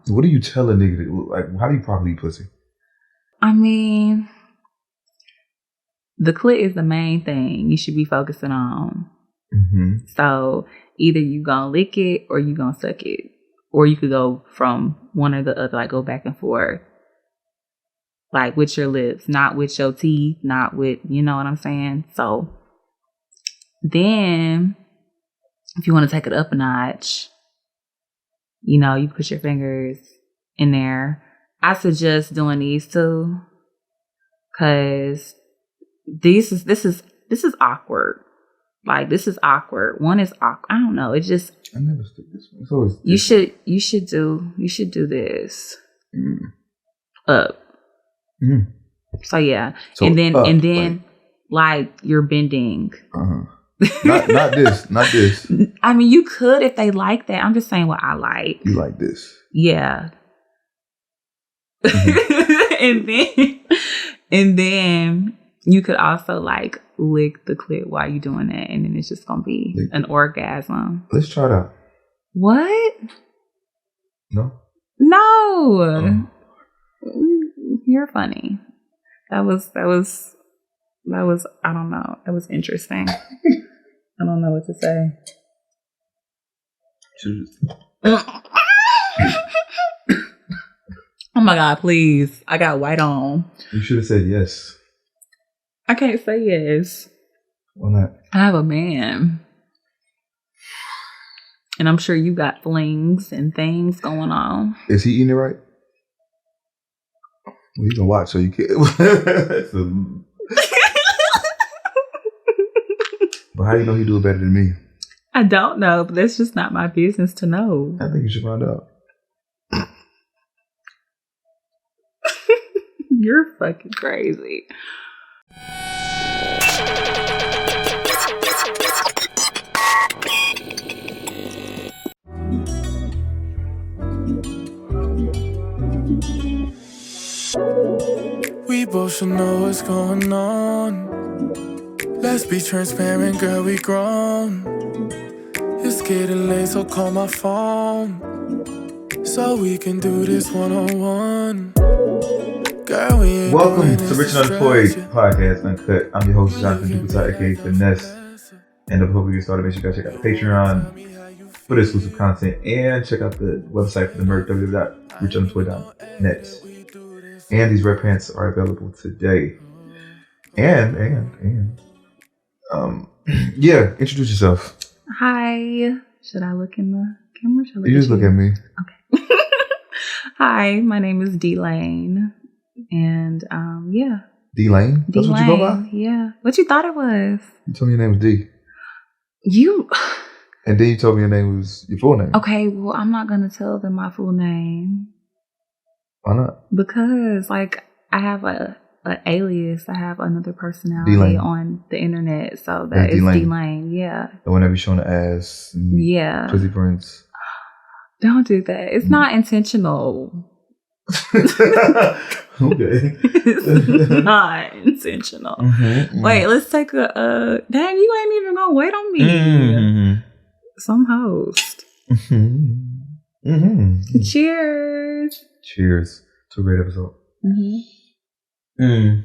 What do you tell a nigga? Like, how do you properly eat pussy? I mean, the clit is the main thing you should be focusing on. Mm-hmm. So either you gonna lick it or you gonna suck it. Or you could go from one or the other, like go back and forth. Like with your lips, not with your teeth, not with, you know what I'm saying? So then if you want to take it up a notch, you know, you put your fingers in there. I suggest doing these two because this is awkward. Like this is awkward. One is awkward. I don't know. It's just I never stick this one. It's always you should do this up. Mm. So yeah, so and then up, like you're bending. Not this. I mean, you could if they like that. I'm just saying what I like. You like this? Yeah. Mm-hmm. and then you could also like lick the clit while you're doing that, and then it's just gonna be an orgasm. Let's try it out. What? No. You're funny. That was I don't know. That was interesting. I don't know what to say. Oh my God, please. I got white on. You should have said yes. I can't say yes. Why not? I have a man. And I'm sure you got flings and things going on. Is he eating it right? Well, you can watch, so you can't. But how do you know he do it better than me? I don't know, but that's just not my business to know. I think you should find out. You're fucking crazy. We both should know what's going on. Let's be transparent, girl, we grown. It's getting late, so call my phone so we can do this one-on-one. Girl, we ain't welcome to Rich and Unemployed podcast, Uncut. I'm your host, Jonathan Duplicate, aka Finesse. And before we get started, make sure you guys check out the Patreon for the exclusive content and check out the website for the merch, www.richunemployed.net. And these red pants are available today. And yeah, introduce yourself. Hi. Should I look in the camera? You just look at me. Okay. Hi, my name is Dee.lanee. And yeah. Dee.lanee? That's what you go by? Yeah. What you thought it was? You told me your name was D. You. And then you told me your name was your full name. Okay, well, I'm not going to tell them my full name. Why not? Because, like, I have a alias. I have another personality Dee.lanee. On the internet. So that is Dee.lanee. Yeah. The one that be showing the ass. And yeah. Pussy prints. Don't do that. It's not intentional. Okay. It's not intentional. Mm-hmm. Wait, let's take a dang, you ain't even gonna wait on me. Mm-hmm. Some host. Mm-hmm. Mm-hmm. Cheers. Cheers to a great episode. Mm-hmm. Mm.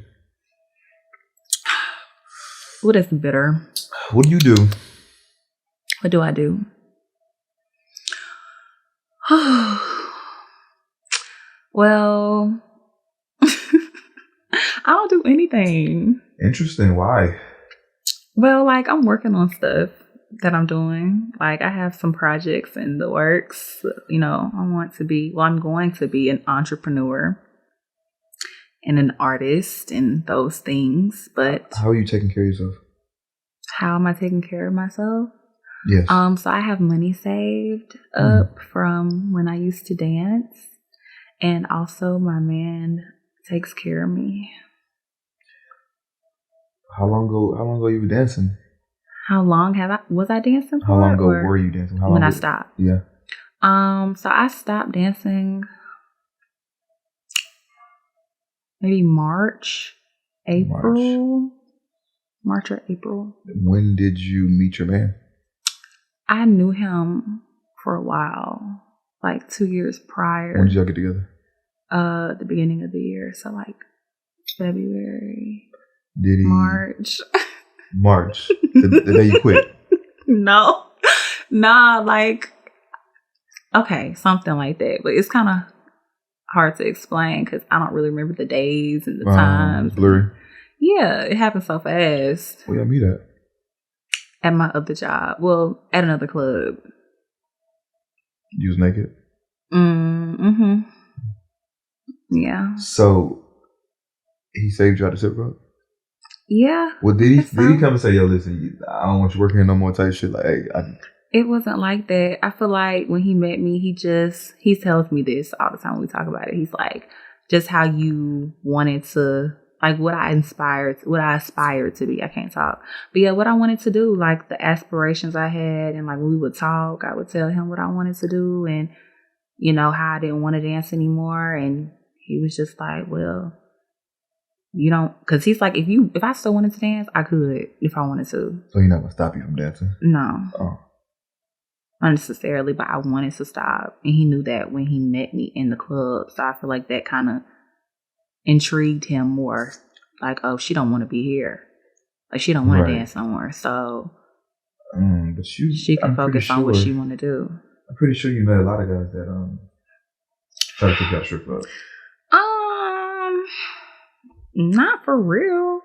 What is bitter? What do you do? What do I do? Well, I don't do anything. Interesting. Why? Well, like I'm working on stuff that I'm doing. Like I have some projects in the works. You know, I'm going to be an entrepreneur and an artist and those things. But how are you taking care of yourself? How am I taking care of myself? Yes. So I have money saved up from when I used to dance. And also my man takes care of me. How long ago you were dancing? How long was I dancing for? How long ago were you dancing? When I stopped? Yeah. So I stopped dancing maybe March or April. When did you meet your man? I knew him for a while. like 2 years prior. When did y'all get together? The beginning of the year. So like February. Did he? March. The day you quit. No. Nah, like, okay, something like that. But it's kind of hard to explain because I don't really remember the days and the times. Blurry. Yeah, it happened so fast. Where y'all meet at? At my other job. Well, at another club. You was naked? Mm-hmm. Yeah. So, he saved you out of the club? Yeah. Well, did he come and say, yo, listen, I don't want you working here no more type shit? Like, hey, It wasn't like that. I feel like when he met me, he tells me this all the time when we talk about it. He's like, just how you wanted to, like what I aspired to be. I can't talk. But yeah, what I wanted to do, like the aspirations I had, and like when we would talk, I would tell him what I wanted to do and, you know, how I didn't want to dance anymore. And he was just like, well, you don't, because he's like, if I still wanted to dance, I could if I wanted to. So he's not going to stop you from dancing? No. Oh. Not necessarily, but I wanted to stop. And he knew that when he met me in the club. So I feel like that kind of intrigued him more. Like, oh, she don't want to be here. Like, she don't want to dance no more. So but she can focus on what she want to do. I'm pretty sure you met a lot of guys that try to take that strip club. Not for real.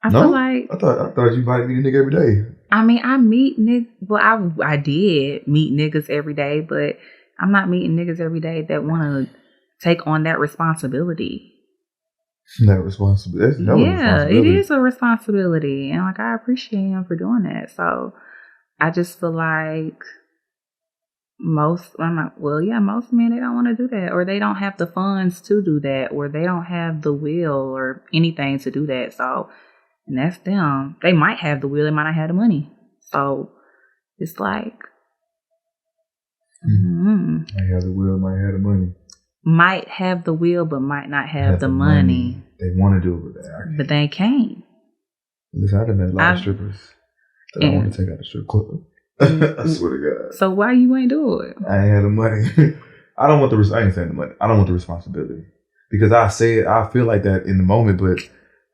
I feel like I thought you might meet a nigga every day. I mean, I meet niggas. Well, I did meet niggas every day, but I'm not meeting niggas every day that want to take on that responsibility. That responsibility. It is a responsibility, and like I appreciate him for doing that. So I just feel like most men they don't want to do that, or they don't have the funds to do that, or they don't have the will or anything to do that. So. And that's them. They might have the will, they might not have the money. So it's like, might have the will, might have the money. Might have the will, but might not have the money. They want to do it, but they can't. Listen, I've met a lot of strippers that I want to take out the strip club. I swear to God. So why you ain't do it? I ain't had the money. I ain't saying the money. I don't want the responsibility because I feel like that in the moment, but.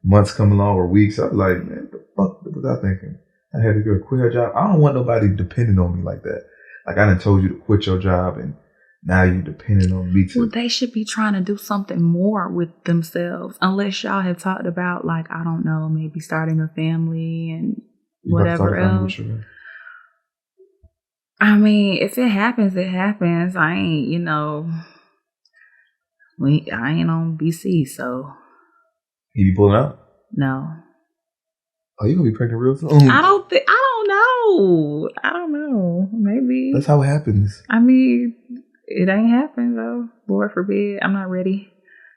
Months come along or weeks, I'm like, man, the fuck was I thinking? I had to go quit her job. I don't want nobody depending on me like that. Like I done told you to quit your job and now you depending on me to. Well, they should be trying to do something more with themselves. Unless y'all have talked about like, I don't know, maybe starting a family and whatever else. I mean, if it happens, it happens. I ain't, I ain't on BC, so. He be pulling out? No. Oh, you gonna be pregnant real soon? I don't know. Maybe. That's how it happens. I mean, it ain't happened though. Lord forbid. I'm not ready.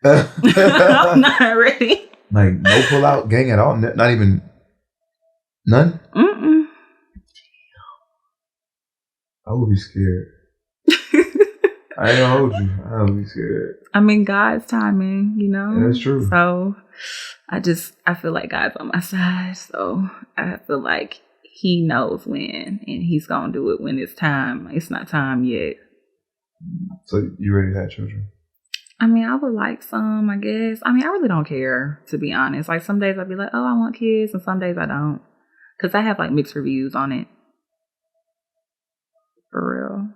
I'm not ready. Like no pull out gang at all? Not even none? Mm-mm. I would be scared. I ain't gonna hold you. I would be scared. I mean, God's timing, Yeah, that's true. So I feel like God's on my side. So I feel like he knows when, and he's gonna do it when it's time. It's not time yet. So you ready to have children? I mean, I would like some, I guess. I mean, I really don't care, to be honest. Like some days I'd be like, oh, I want kids, and some days I don't. Because I have like mixed reviews on it. For real.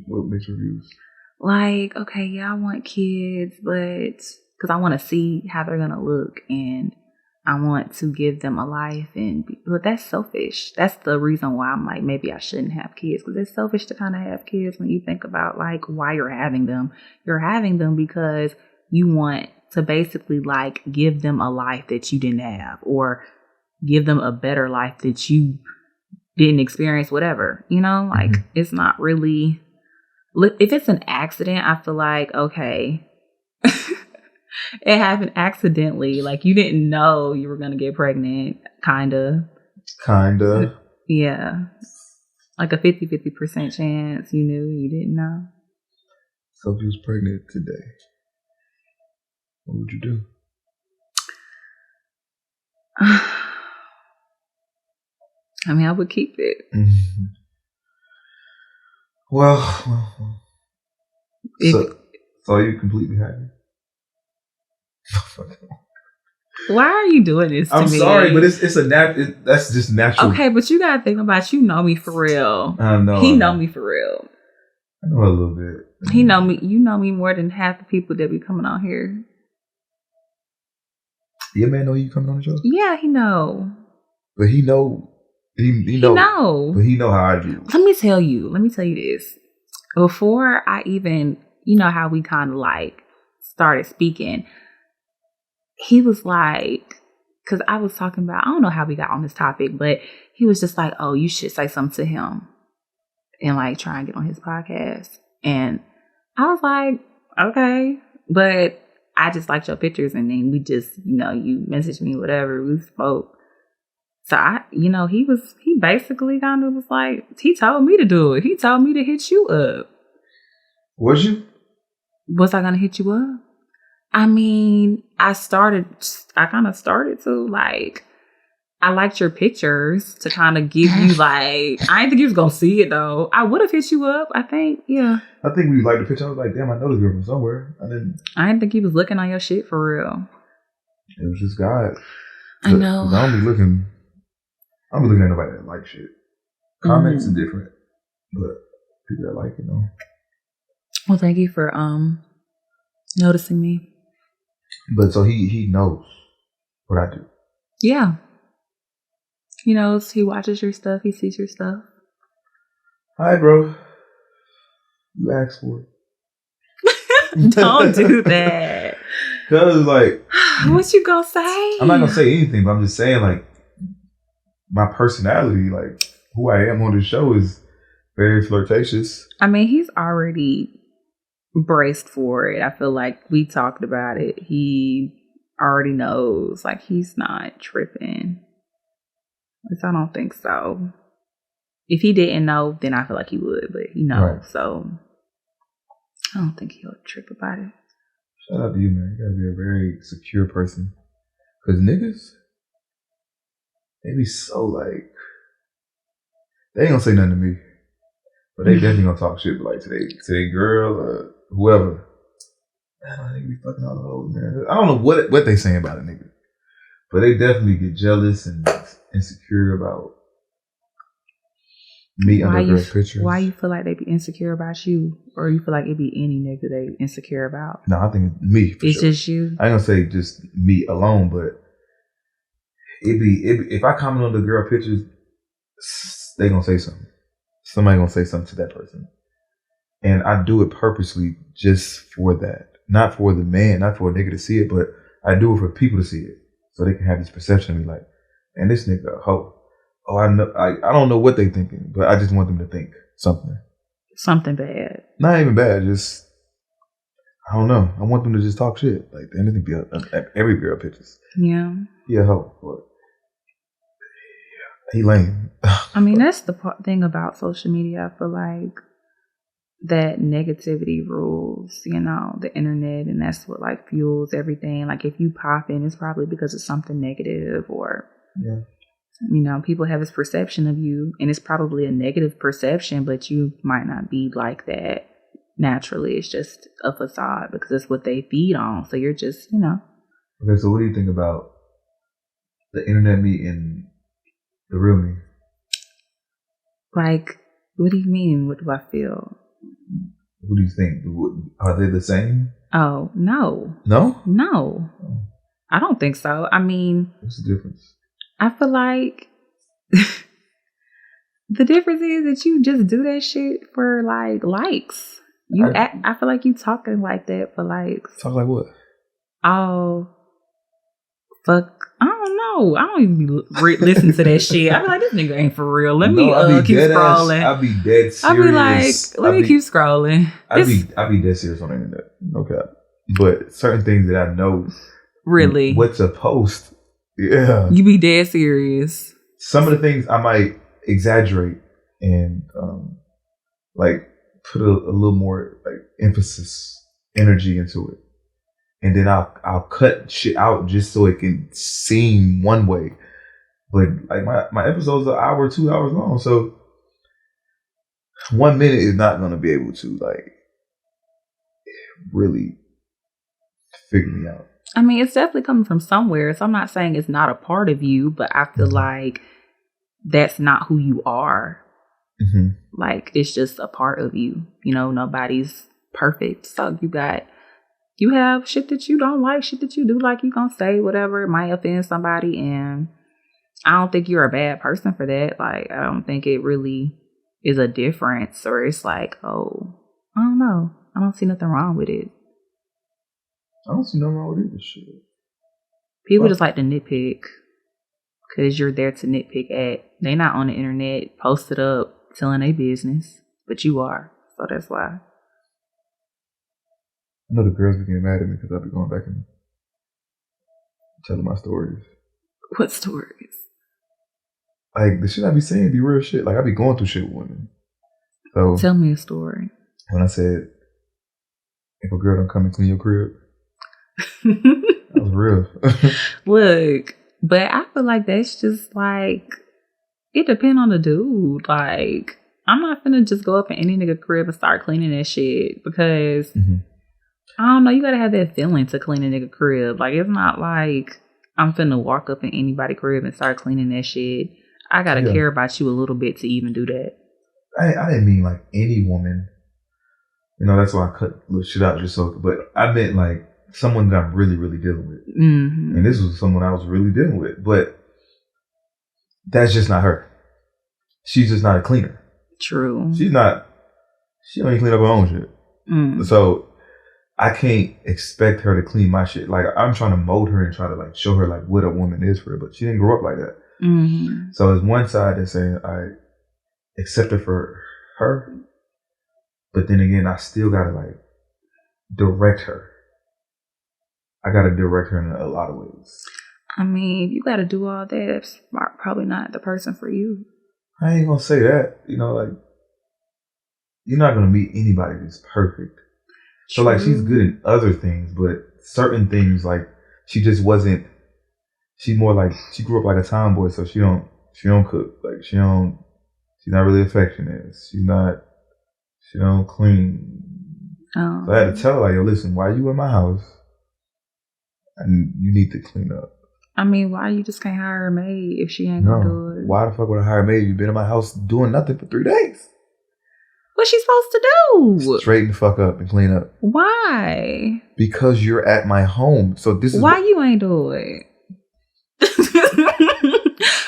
What mixed reviews? Like, okay, yeah, I want kids, but because I want to see how they're gonna look, and I want to give them a life, but that's selfish. That's the reason why I'm like, maybe I shouldn't have kids, because it's selfish to kind of have kids when you think about like why you're having them. You're having them because you want to basically like give them a life that you didn't have, or give them a better life that you didn't experience, whatever, like it's not really, if it's an accident, I feel like, okay, it happened accidentally. Like you didn't know you were going to get pregnant. Kinda. Yeah. Like a 50% chance. You knew, you didn't know. So if you was pregnant today, what would you do? I mean, I would keep it. Well, If, so are you completely happy? why are you doing this to I'm me? sorry, but it's a that's just natural. Okay, but you gotta think about, you know me for real. I know. He know me for real. I know a little bit. He know me. You know me more than half the people that be coming on here. Your man know you coming on the show? Yeah, he know. But he know. He know. But he know how I do. Let me tell you this. Before I even, you know how we kind of like started speaking, he was like, because I was talking about, I don't know how we got on this topic, but he was just like, oh, you should say something to him and like try and get on his podcast. And I was like, okay, but I just liked your pictures, and then we just, you know, you messaged me, whatever, we spoke. So he basically kind of was like, he told me to do it. He told me to hit you up. Was you? Was I gonna hit you up? I mean, I kind of started to, like, I liked your pictures to kind of give you, like, I didn't think you was gonna see it though. I would have hit you up, I think, yeah. I think we liked the picture. I was like, damn, I know this girl from somewhere. I didn't think he was looking on your shit for real. It was just God. I know. I don't be looking at nobody that like shit. Comments are different, but people that like it, know. Well, thank you for noticing me. But so he knows what I do. Yeah. He knows. He watches your stuff. He sees your stuff. Hi, bro. You asked for it. Don't do that. Cause like, what you gonna say? I'm not gonna say anything, but I'm just saying, like, my personality, like who I am on this show, is very flirtatious. I mean, he's already braced for it. I feel like we talked about it. He already knows. Like, he's not tripping. At least I don't think so. If he didn't know, then I feel like he would, but he knows. Right. So I don't think he'll trip about it. Shout out to you, man. You gotta be a very secure person. Cause niggas, they be so like, they ain't gonna say nothing to me, but they definitely gonna talk shit, like to their girl or whoever. Man, they be fucking all the hoes, man. I don't know what they saying about a nigga, but they definitely get jealous and insecure about me under girl pictures. Why you feel like they be insecure about you, or you feel like it be any nigga they insecure about? No, I think me. It's sure. Just you. I ain't gonna say just me alone, but it be if I comment on the girl pictures, they gonna say something. Somebody gonna say something to that person, and I do it purposely just for that, not for the man, not for a nigga to see it, but I do it for people to see it, so they can have this perception of me, like, man, this nigga a hoe. Oh, I know. I don't know what they thinking, but I just want them to think something bad. Not even bad. Just, I don't know. I want them to just talk shit. Like, anything be every girl pictures. Yeah. Yeah, hoe. But he lame. I mean, that's the thing about social media. I feel like that negativity rules, you know, the internet, and that's what like fuels everything. Like, if you pop in, it's probably because of something negative, or yeah. You know, people have this perception of you, and it's probably a negative perception, but you might not be like that naturally. It's just a facade because it's what they feed on. So you're just, you know. Okay, so what do you think about the internet me and the real me? Like, what do you mean? What do I feel? What do you think? Are they the same? Oh, no. No? No. Oh. I don't think so. I mean, what's the difference? I feel like the difference is that you just do that shit for like likes. I feel like you talking like that for likes. Talk like what? Oh, fuck. I don't know. I don't even listen to that shit. I be like, this nigga ain't for real. Let me keep scrolling. I'll be dead serious. I'll be like, let me keep scrolling. I'll be dead serious on the internet. Okay. But certain things that I know. Really? What to post. Yeah. You be dead serious. Some of the things I might exaggerate and like put a little more like emphasis, energy into it. And then I'll cut shit out just so it can seem one way. But like my episodes are 1 or 2 hours long. So 1 minute is not going to be able to like really figure me out. I mean, it's definitely coming from somewhere. So I'm not saying it's not a part of you, but I feel like that's not who you are. Mm-hmm. Like, it's just a part of you. You know, nobody's perfect. So you have shit that you don't like, shit that you do like, you gonna say whatever. It might offend somebody. And I don't think you're a bad person for that. Like, I don't think it really is a difference. Or it's like, oh, I don't know. I don't see nothing wrong with it. I don't see nothing wrong with either shit. People just like to nitpick because you're there to nitpick at. They not on the internet, posted up, telling their business, but you are. So that's why. I know the girls be getting mad at me because I be going back and telling my stories. What stories? Like, the shit I be saying be real shit. Like, I be going through shit with women. So tell me a story. When I said, if a girl don't come and clean your crib, that was real. Look, but I feel like that's just like, it depends on the dude. Like, I'm not finna just go up in any nigga crib and start cleaning that shit because I don't know, you gotta have that feeling to clean a nigga crib. Like, it's not like I'm finna walk up in anybody's crib and start cleaning that shit. I gotta care about you a little bit to even do that. I didn't mean like any woman. You know, that's why I cut little shit out just so. But I meant like someone that I'm really, really dealing with. Mm-hmm. And this was someone I was really dealing with. But that's just not her. She's just not a cleaner. True. She don't even clean up her own shit. Mm. So I can't expect her to clean my shit. Like, I'm trying to mold her and try to like show her like what a woman is for her. But she didn't grow up like that. Mm-hmm. So there's one side that's saying I accept her for her. But then again, I still gotta like direct her. I gotta direct her in a lot of ways. I mean, you gotta do all that. That's probably not the person for you. I ain't gonna say that. You know, like, you're not gonna meet anybody that's perfect. So like, she's good in other things, but certain things, like, she just wasn't. She's more like, she grew up like a tomboy, so she don't cook. Like, she's not really affectionate. She don't clean. Oh. So I had to tell her, like, yo, listen, why you in my house? And you need to clean up. I mean, why you just can't hire a maid if she ain't gonna do it? Why the fuck would I hire a maid? You've been in my house doing nothing for 3 days. What's she supposed to do? Straighten the fuck up and clean up. Why? Because you're at my home. So this is why you ain't do it.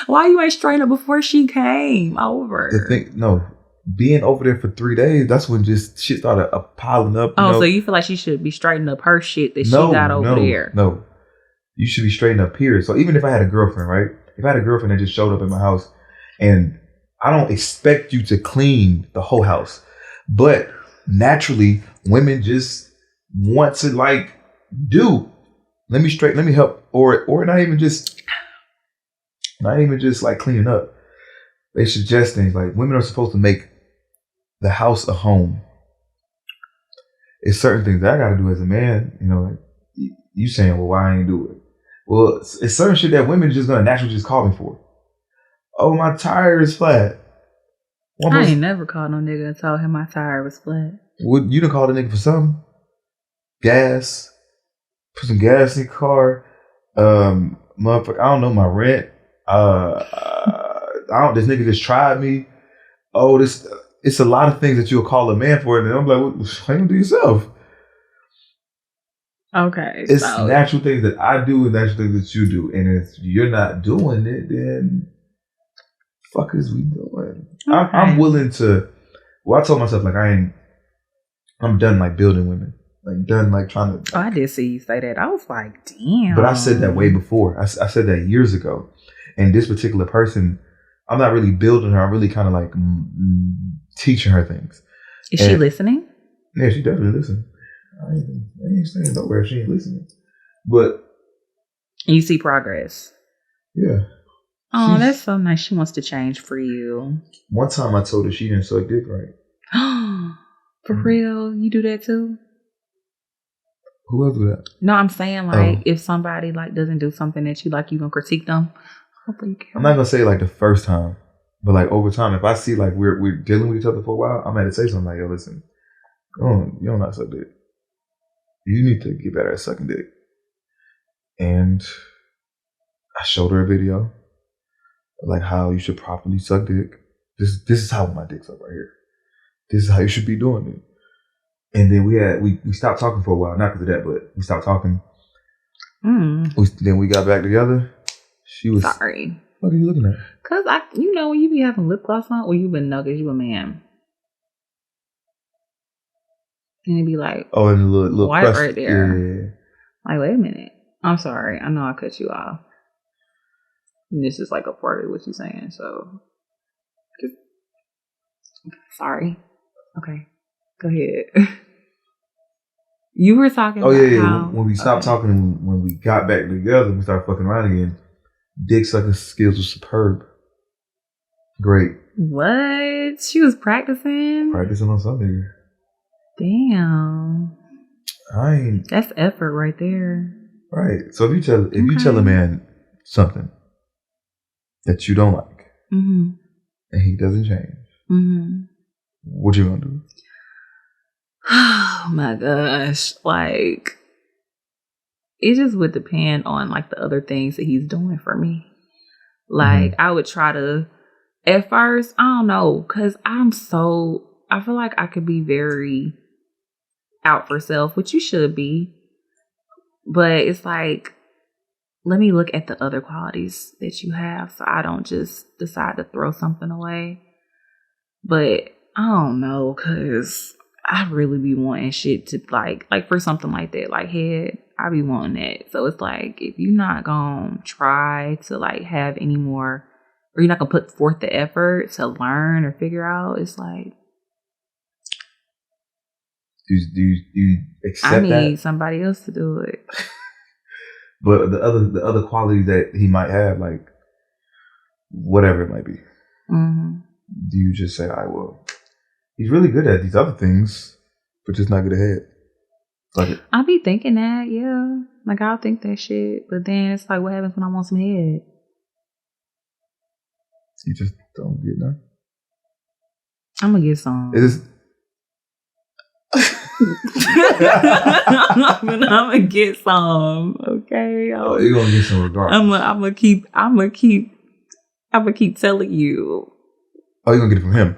Why you ain't straighten up before she came over? Being over there for 3 days, that's when just shit started piling up. So you feel like she should be straightening up her shit that she got over there? No, you should be straightening up here. So even if I had a girlfriend, right? If I had a girlfriend that just showed up in my house, and I don't expect you to clean the whole house, but naturally, women just want to like let me help, or not even just like cleaning up. They suggest things like women are supposed to make the house a home. It's certain things that I got to do as a man. You know, like you saying, well, why I ain't do it? Well, it's certain shit that women are just gonna naturally just call me for. Oh, my tire is flat. I ain't never called no nigga and told him my tire was flat. Well, you done called a nigga for something? Gas. Put some gas in your car. Motherfucker, I don't know my rent. This nigga just tried me. It's a lot of things that you'll call a man for, and I'm like, well, why don't you do yourself? Okay. It's natural things that I do and natural things that you do. And if you're not doing it, then fuck is we doing? Okay. I'm willing to. Well, I told myself like I'm done like building women. Like done like trying to. I did see you say that. I was like, damn. But I said that way before. I said that years ago. And this particular person, I'm not really building her. I'm really kind of like teaching her things. Is she listening? Yeah, she definitely listens. I ain't saying nowhere she ain't listening. But and you see progress. Yeah. Oh, that's so nice. She wants to change for you. One time I told her she didn't suck dick right. For real? You do that too? Who else do that? No, I'm saying like if somebody like doesn't do something that you like, you gonna critique them. I'm not gonna say like the first time, But like over time, if I see like we're dealing with each other for a while, I'm gonna say something like, yo, listen, you don't not suck dick. You need to get better at sucking dick. And I showed her a video of like how you should properly suck dick. This is how my dick suck right here. This is how you should be doing it. And then we stopped talking for a while, not because of that, but we stopped talking. Then we got back together. She was sorry. What are you looking at? Cause when you be having lip gloss on, or you been know, cause you a man, and it be like, oh, and the little white crust right there. Yeah. Like, wait a minute. I'm sorry. I know I cut you off. And this is like a part of what you're saying. So, just sorry. Okay, go ahead. You were talking. Oh about yeah. How, when we stopped talking, when we got back together, we started fucking around again. Dick sucking skills were superb. Great. What? She was practicing on something. Damn. That's effort right there. Right. So if you tell a man something that you don't like, and he doesn't change, what you gonna do? Oh my gosh. Like, it just would depend on like the other things that he's doing for me. Like, I would try to, at first, I don't know, because I feel like I could be very out for self, which you should be. But it's like, let me look at the other qualities that you have so I don't just decide to throw something away. But I don't know, because I really be wanting shit to like for something like that, like head, I be wanting that. So it's like, if you're not gonna try to like have any more, or you're not gonna put forth the effort to learn or figure out, it's like, do you accept that? I need somebody else to do it. But the other qualities that he might have, like whatever it might be, do you just say, "I will"? He's really good at these other things, but just not good at head. Like I be thinking that, yeah. Like, I'll think that shit, but then it's like, what happens when I want some head? You just don't get none. I'm gonna get some. I'm gonna get some. Okay. You're gonna get some regardless. I'm gonna keep telling you. Oh, you're gonna get it from him.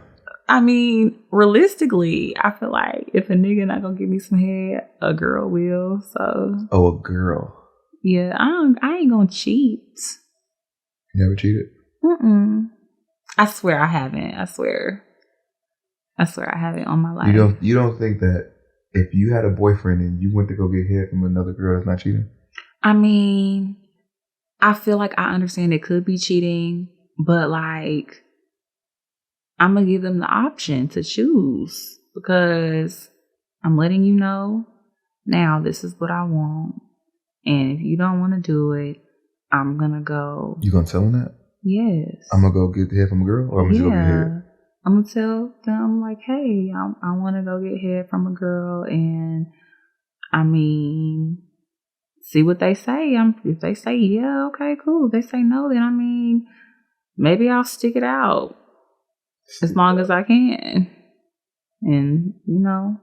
I mean, realistically, I feel like if a nigga not gonna give me some head, a girl will. So. Oh, a girl. Yeah, I ain't gonna cheat. You never cheated? I swear I haven't. I swear I haven't on my life. You don't think that if you had a boyfriend and you went to go get head from another girl, that's not cheating? I mean, I feel like I understand it could be cheating, but like, I'm going to give them the option to choose, because I'm letting you know now this is what I want. And if you don't want to do it, I'm going to go. You going to tell them that? Yes. I'm going to go get the head from a girl, or I'm just going to get head? I'm going to tell them like, hey, I want to go get head from a girl. And I mean, see what they say. If they say, yeah, okay, cool. If they say no, then I mean, maybe I'll stick it out. As long as I can. And, you know.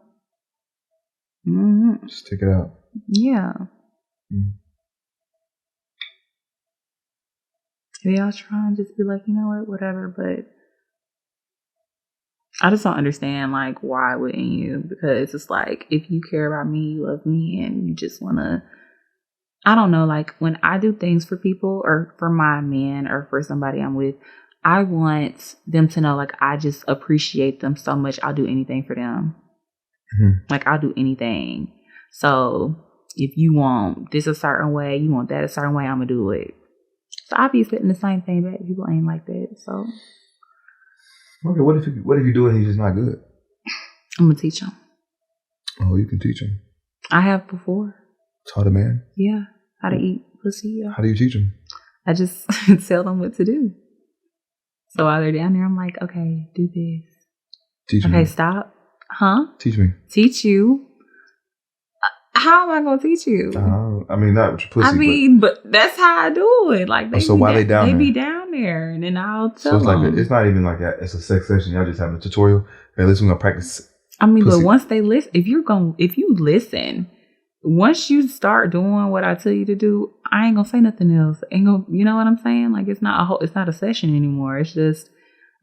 Stick it out. Yeah. Maybe I'll try and just be like, you know what, whatever. But I just don't understand, like, why wouldn't you? Because it's like, if you care about me, you love me, and you just want to, I don't know, like, when I do things for people or for my man or for somebody I'm with, I want them to know, like, I just appreciate them so much. I'll do anything for them. Like, I'll do anything. So if you want this a certain way, you want that a certain way, I'm going to do it. So I'll be spitting the same thing back. People ain't like that. So. Okay, what if you do it and he's just not good? I'm going to teach him. Oh, you can teach him. I have before. Taught a man? Yeah. How to eat pussy. Yeah. How do you teach him? I just tell them what to do. So while they're down there, I'm like, okay, do this. Teach me. Okay, stop. Huh? Teach me. Teach you. How am I gonna teach you? I mean, not with your pussy. I mean, but that's how I do it. Like, so why they down there? They be down there, and then I'll tell them. them. Like it's not even like it's a sex session. Y'all just having a tutorial. Okay, listen, we're gonna practice. I mean, pussy. But once they listen, if you listen, once you start doing what I tell you to do, I ain't gonna say nothing else. Ain't gonna, you know what I'm saying? Like it's not a session anymore. It's just,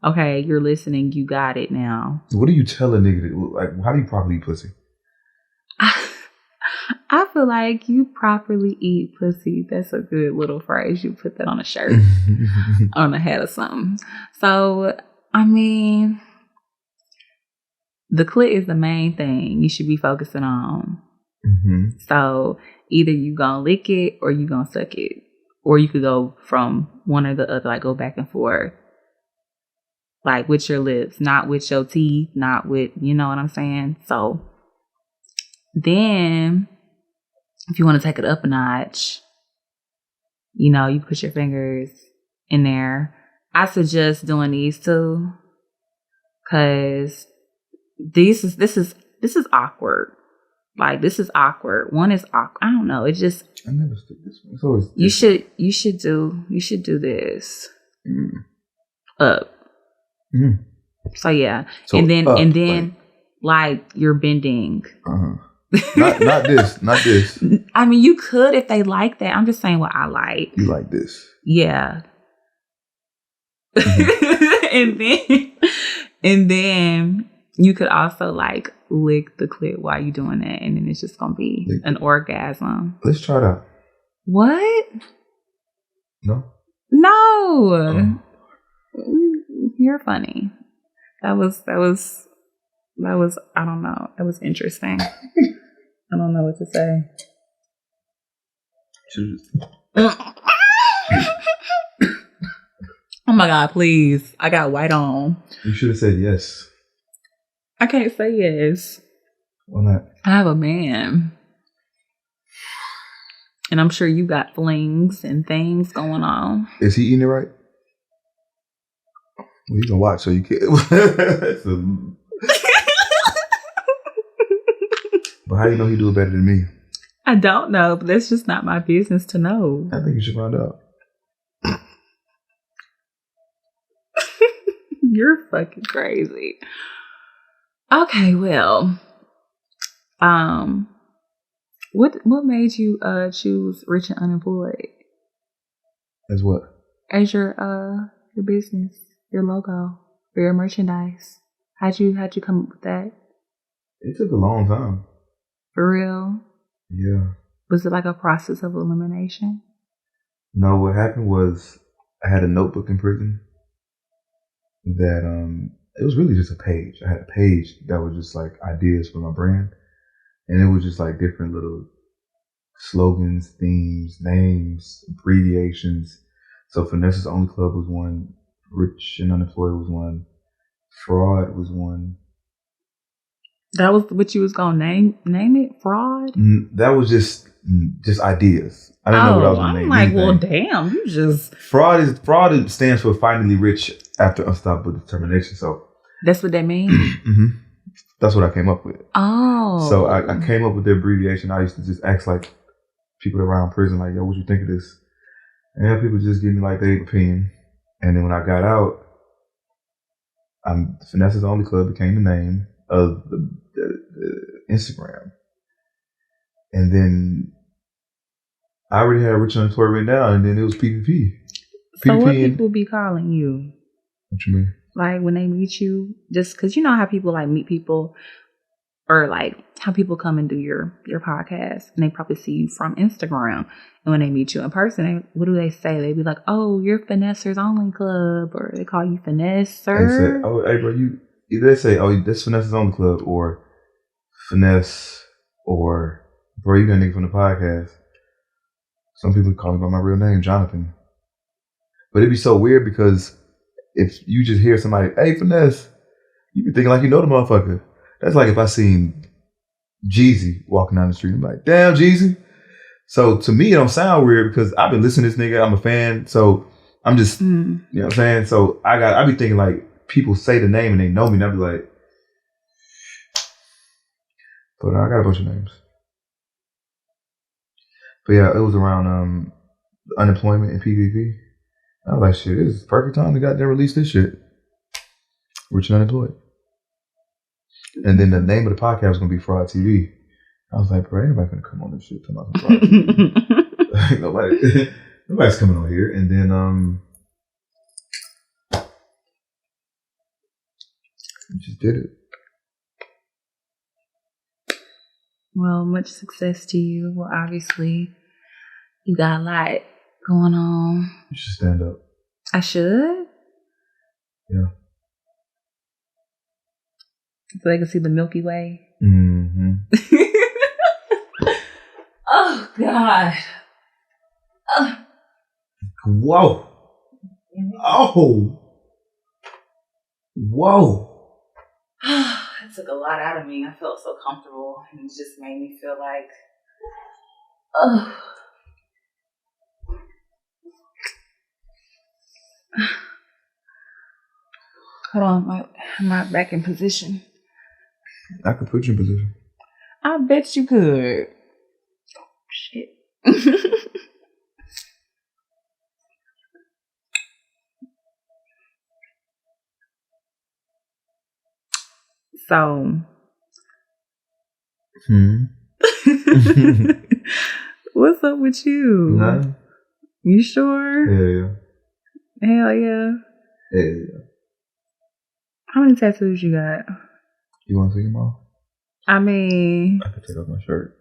okay, you're listening. You got it now. What do you tell a nigga? Like, how do you properly eat pussy? I feel like you properly eat pussy. That's a good little phrase. You put that on a shirt, on a hat or something. So, I mean, the clit is the main thing you should be focusing on. Mm-hmm. So either you gonna lick it or you gonna suck it, or you could go from one or the other, like go back and forth, like with your lips, not with your teeth, not with, you know what I'm saying? So then if you want to take it up a notch, you know, you put your fingers in there. I suggest doing these two, because this is awkward. Like, this is awkward. One is awkward. I don't know. It just, I never stick this one. It's always you should do this up. Mm. So yeah, so and then like you're bending. Not this. I mean, you could if they like that. I'm just saying what I like. You like this? Yeah. Mm-hmm. and then you could also like lick the clit while you're doing that, and then it's just gonna be an orgasm. Let's try it out. What? No. You're funny. That was I don't know. It was interesting. I don't know what to say. Oh my God, please. I got white on. You should have said yes. I can't say yes. Why not? I have a man. And I'm sure you got flings and things going on. Is he eating it right? Well, you can watch so you can. But how do you know he do it better than me? I don't know, but that's just not my business to know. I think you should find out. You're fucking crazy. Okay, well, what made you choose Rich and Unemployed? As what? As your business, your logo, for your merchandise. How'd you come up with that? It took a long time. For real? Yeah. Was it like a process of elimination? No, what happened was I had a notebook in prison that it was really just a page. I had a page that was just like ideas for my brand, and it was just like different little slogans, themes, names, abbreviations. So Finesse's Only Club was one, Rich and Unemployed was one, Fraud was one. That was what you was gonna name it? Fraud? That was just ideas. I didn't know what I was gonna name. I'm like, well, damn, you just fraud stands for finally rich after unstoppable determination. So that's what that means. Mm-hmm. That's what I came up with. Oh, so I came up with the abbreviation. I used to just ask like people around prison, like, yo, what you think of this? And people just give me like their opinion. And then when I got out, Finesse's Only Club became the name of the Instagram. And then I already had Rich and Unemployed written down, and then it was PPP. So what people be calling you? What you mean? Like when they meet you, just because you know how people like meet people, or like how people come and do your podcast, and they probably see you from Instagram, and when they meet you in person, what do they say? They be like, "Oh, you're Finesse's Only Club," or they call you Finesse, sir. They say, "Oh, hey, bro, you." Either they say, "Oh, this Finesse's Only Club," or Finesse, or "Bro, you that nigga from the podcast." Some people call me by my real name, Jonathan. But it'd be so weird because if you just hear somebody, "Hey, Finesse," you be thinking like you know the motherfucker. That's like if I seen Jeezy walking down the street, I'm like, "Damn, Jeezy." So to me, it don't sound weird because I've been listening to this nigga. I'm a fan, so I'm just, you know what I'm saying. So I be thinking like people say the name and they know me, and I be like, but I got a bunch of names. But yeah, it was around unemployment and PPP. I was like, shit, this is the perfect time to goddamn release this shit. Rich and Unemployed. And then the name of the podcast was gonna be Fraud TV. I was like, bro, ain't nobody gonna come on this shit talking about some Fraud TV. Nobody's coming on here. And then just did it. Well, much success to you. Well, obviously, you got a lot going on. You should stand up. I should? Yeah. So they can see the Milky Way. Mm-hmm. Oh, God. Whoa. Oh. Whoa. It took a lot out of me. I felt so comfortable. And it just made me feel like, oh. Hold on. Am I back in position? I could put you in position. I bet you could. Oh, shit. So. What's up with you? Nothing. You sure? Yeah. Hell yeah. Yeah. How many tattoos you got? You want to see them all? I mean, I could take off my shirt.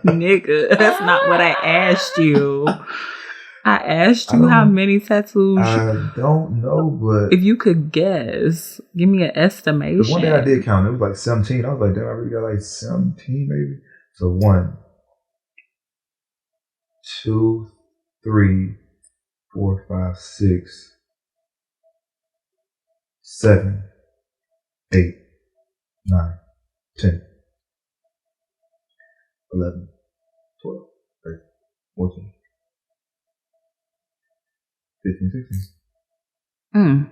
Nigga, that's not what I asked you. I asked you how many tattoos. I don't know, but if you could guess, give me an estimation. The one that I did count, it was like 17. I was like, damn, I really got like 17 maybe. So 1, 2, 3, 4, 5, 6, 7, 8, 9, 10, 11, 12, 13, 14, 15, 16.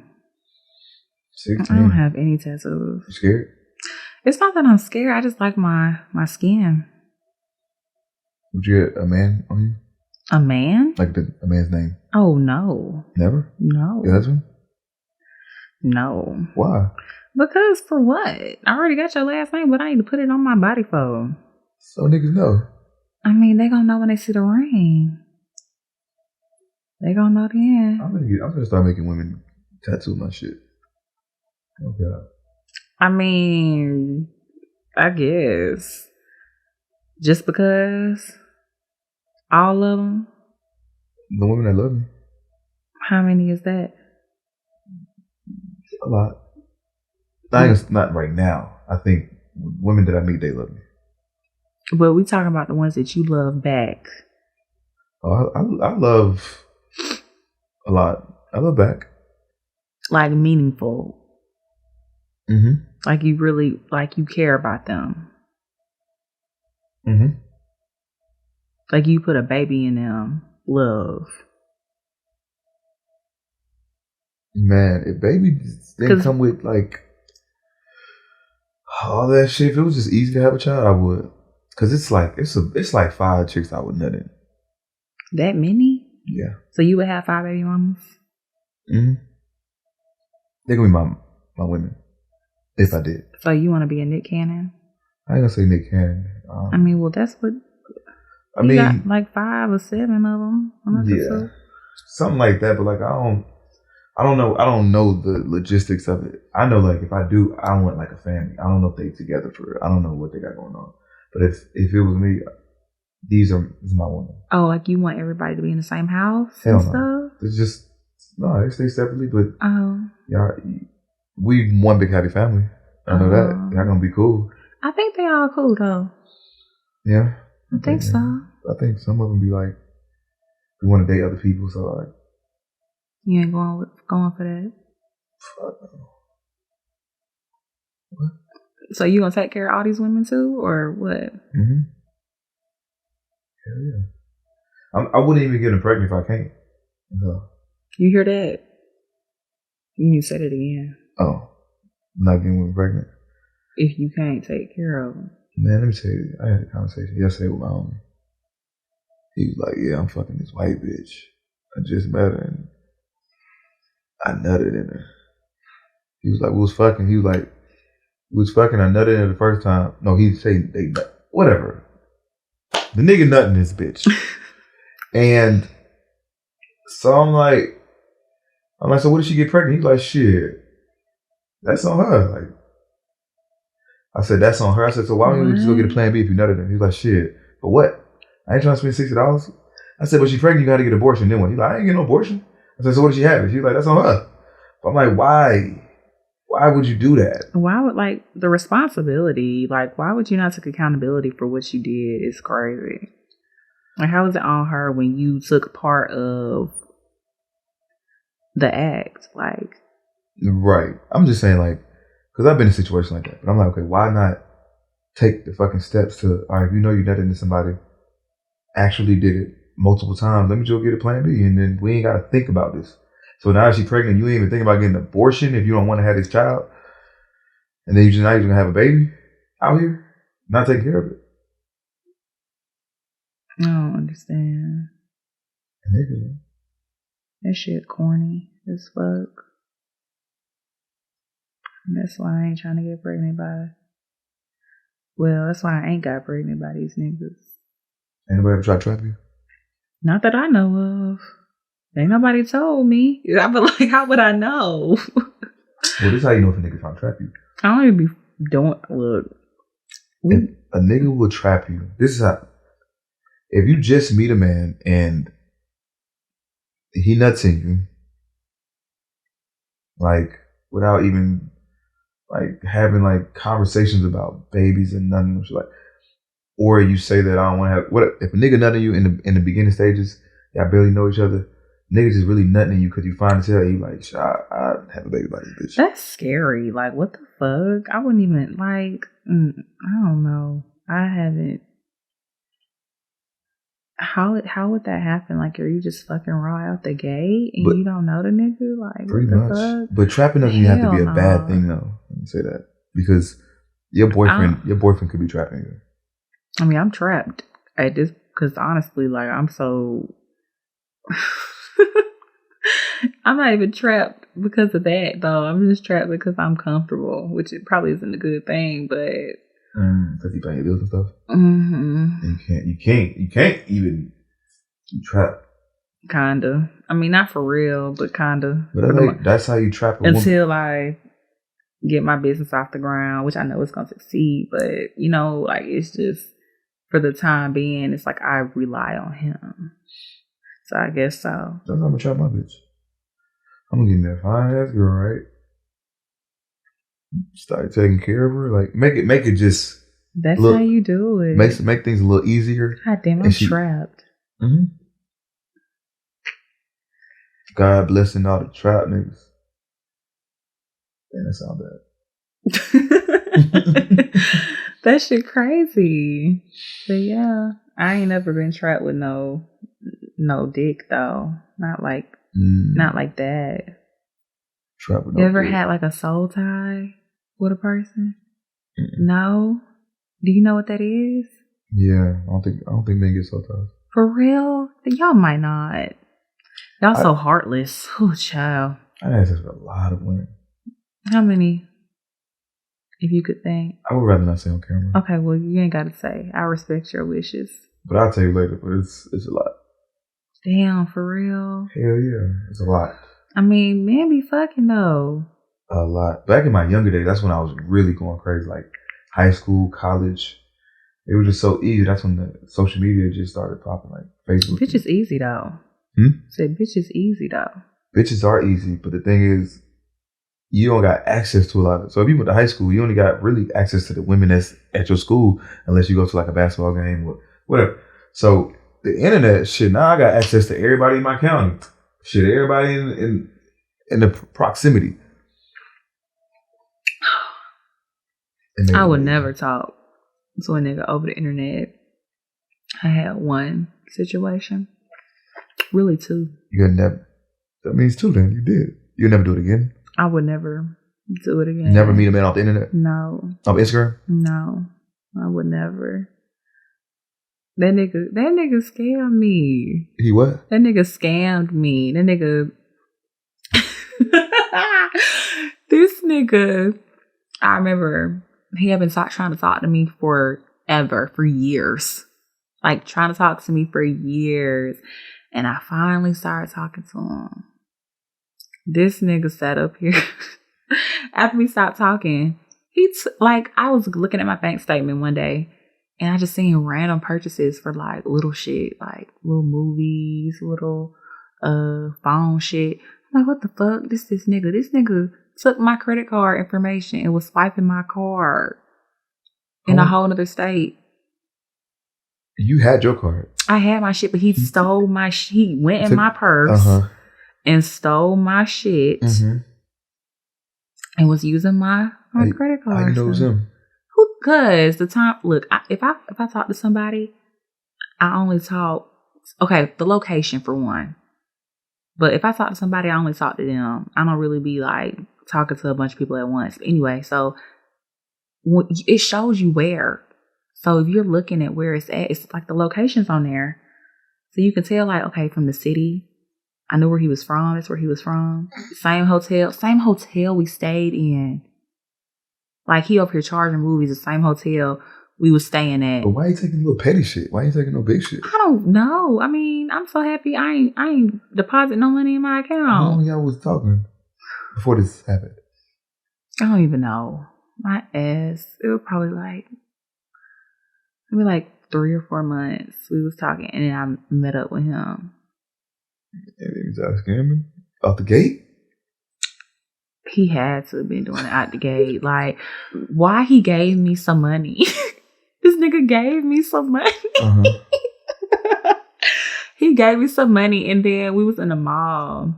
16. I don't have any tattoos. You scared? It's not that I'm scared. I just like my skin. Would you get a man on you? A man? Like a man's name? Oh, no. Never? No. Your husband? No. Why? Because for what? I already got your last name, but I need to put it on my body for. So niggas know. I mean, they gonna know when they see the ring. They gonna know then. I'm gonna start making women tattoo my shit. Oh God. I mean, I guess. Just because all of them. The women that love me. How many is that? A lot. Not right now. I think women that I meet, they love me. But we talking about the ones that you love back. Oh, I love a lot. I love back. Like meaningful. Mm-hmm. Like you really, like you care about them. Mm-hmm. Like you put a baby in them. Love. Man, if baby didn't come with like all that shit, if it was just easy to have a child, I would. Cause it's like 5 chicks I would nut in. That many? Yeah. So you would have 5 baby mamas? Mm-hmm. They're gonna be my women. If I did. So you want to be a Nick Cannon? I ain't gonna say Nick Cannon. I mean, well, that's what. I mean, got like 5 or 7 of them. Yeah, something like that. But like, I don't know. I don't know the logistics of it. I know, like, if I do, I want like a family. I don't know if they together for it. I don't know what they got going on. But if it was me, this is my woman. Oh, like you want everybody to be in the same house Hell and no. stuff? It's just they stay separately. But yeah, we one big happy family. I know that. Y'all gonna be cool. I think they all cool though. Yeah, I think so. I think some of them be like, we want to date other people, so like. You ain't going for that. Fuck no. What? So you gonna take care of all these women too, or what? Mm-hmm. Hell yeah. I wouldn't even get them pregnant if I can't. No. You hear that? You need to say that again. Oh, not getting women pregnant. If you can't take care of them. Man, let me tell you, I had a conversation yesterday with my homie. He was like, yeah, I'm fucking this white bitch. I just met her and I nutted in her. He was like, we was fucking. He was like, we was fucking. I nutted in her the first time. No, he said they nut. Whatever. The nigga nutting this bitch. And so I'm like, so what did she get pregnant? He's like, shit, that's on her. Like, I said, that's on her. I said, so why don't you just go get a plan B if you nutted her? He's like, shit, but what? I ain't trying to spend $60. I said, but she's pregnant, you gotta get an abortion. Then what? He's like, I ain't getting no abortion. I said, so what did she have? She's like, that's on her. But I'm like, why? Why would you do that? Why would, like, the responsibility, like, why would you not take accountability for what you did is crazy. Like, how is it on her when you took part of the act? Like, right. I'm just saying, like, because I've been in a situation like that. But I'm like, okay, why not take the fucking steps to, all right, if you know you nutted into somebody, actually did it multiple times, let me just get a plan B, and then we ain't got to think about this. So now she's pregnant, you ain't even thinking about getting an abortion if you don't want to have this child, and then you just now you're gonna have a baby out here, not taking care of it. I don't understand. Nigga. That shit corny as fuck. And that's why I ain't trying to get pregnant by. Well, that's why I ain't got pregnant by these niggas. Anybody ever try to trap you? Not that I know of. Ain't nobody told me. I be like, how would I know? Well, this is how you know if a nigga trying to trap you. I don't even be doing. Look, if a nigga will trap you, this is how. If you just meet a man and he nuts in you, like without even like having like conversations about babies and nothing, like, or you say that I don't want to have. What if a nigga nutting you in the beginning stages? Y'all barely know each other. Niggas is really nutting in you because you find out you like, I have a baby by this bitch. That's scary. Like, what the fuck? I wouldn't even like. I don't know. I haven't. How would that happen? Like, are you just fucking raw out the gate and you don't know the nigga? Like, pretty what the much. fuck? But trapping doesn't even have to be a bad thing, though. Let me say that, because your boyfriend could be trapping you. I mean, I'm trapped at this because honestly, like, I'm so. I'm not even trapped because of that, though. I'm just trapped because I'm comfortable, which it probably isn't a good thing, but. Because you pay your bills and stuff. Mm-hmm. And you can't even trap. Kinda. I mean, not for real, but kinda. But that's how you trap a woman. Until I get my business off the ground, which I know it's gonna succeed, but you know, like, it's just for the time being, it's like I rely on him. So I guess so. That's how I'm gonna trap my bitch. I'm gonna get in that fine ass girl, right? Start taking care of her, like make it just. That's how you do it. Make things a little easier. God damn, I'm trapped. Mm-hmm. God blessing all the trap niggas. Damn, that sound bad. That shit crazy. But yeah, I ain't never been trapped with no dick though. Not like that. Trapped with you no ever dick. had like a soul tie with a person? No. Do you know what that is? Yeah, I don't think men get soul ties. For real? Y'all might not. Y'all so heartless. Oh, child. I had sex with a lot of women. How many? If you could think. I would rather not say on camera. Okay, well, you ain't got to say. I respect your wishes. But I'll tell you later, but it's a lot. Damn, for real? Hell yeah, it's a lot. I mean, men be fucking though. A lot. Back in my younger days, that's when I was really going crazy. Like high school, college. It was just so easy. That's when the social media just started popping, like Facebook. Bitch is easy though. Said bitch is easy though. Bitches are easy, but the thing is, you don't got access to a lot of it. So if you went to high school, you only got really access to the women that's at your school, unless you go to like a basketball game or whatever. So the internet, shit, now I got access to everybody in my county. Shit, everybody in the proximity. I would never talk to a nigga over the internet. I had one situation. Really two. You had never. That means two then. You did. You'll never do it again? I would never do it again. Never meet a man off the internet? No. Off Instagram? No. I would never. That nigga scammed me. He what? That nigga scammed me. That nigga. This nigga. I remember he had been trying to talk to me for years. Like trying to talk to me for years. And I finally started talking to him. This nigga sat up here. After we stopped talking, I was looking at my bank statement one day. And I just seen random purchases for like little shit. Like little movies, little phone shit. I'm like, what the fuck? This nigga. This nigga took my credit card information and was swiping my card in a whole other state. You had your card. I had my shit, but he stole my he went in my purse and stole my shit and was using my credit card. I know it was him. Because the time, look, if I talk to somebody, I only talk, the location for one. But if I talk to somebody, I only talk to them. I don't really be like talking to a bunch of people at once. But anyway, so it shows you where. So if you're looking at where it's at, it's like the location's on there. So you can tell like, okay, from the city, I knew where he was from. That's where he was from. Same hotel we stayed in. Like he over here charging movies, the same hotel we was staying at. But why are you taking little petty shit? Why are you taking no big shit? I don't know. I mean, I'm so happy I ain't deposit no money in my account. How long y'all was talking before this happened? I don't even know. My ass. It was probably like 3 or 4 months we was talking, and then I met up with him. And he was out scamming out the gate. He had to have been doing it out the gate. Like, why he gave me some money? This nigga gave me some money. He gave me some money, and then we was in the mall.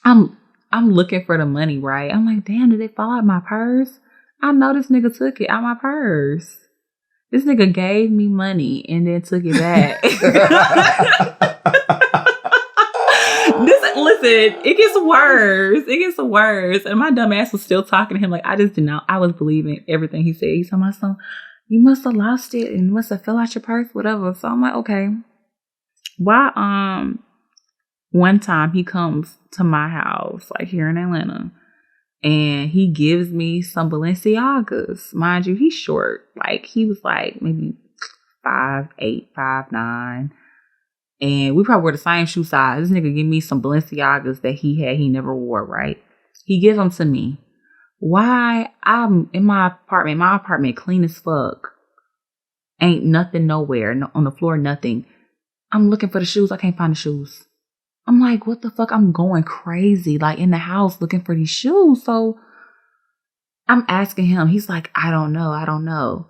I'm looking for the money, right? I'm like, damn, did it fall out my purse? I know this nigga took it out my purse. This nigga gave me money and then took it back. Listen, it gets worse. It gets worse. And my dumb ass was still talking to him. Like, I just did not. I was believing everything he said. He told my son, you must have lost it and must have fell out your purse, whatever. So I'm like, okay. Why? One time he comes to my house, like here in Atlanta, and he gives me some Balenciagas. Mind you, he's short. Like, he was like maybe 5'8", 5'9". And we probably were the same shoe size. This nigga give me some Balenciagas that he never wore, right? He gives them to me. Why? I'm in my apartment. My apartment clean as fuck. Ain't nothing nowhere. No, on the floor, nothing. I'm looking for the shoes. I can't find the shoes. I'm like, what the fuck? I'm going crazy. Like, in the house looking for these shoes. So I'm asking him. He's like, I don't know.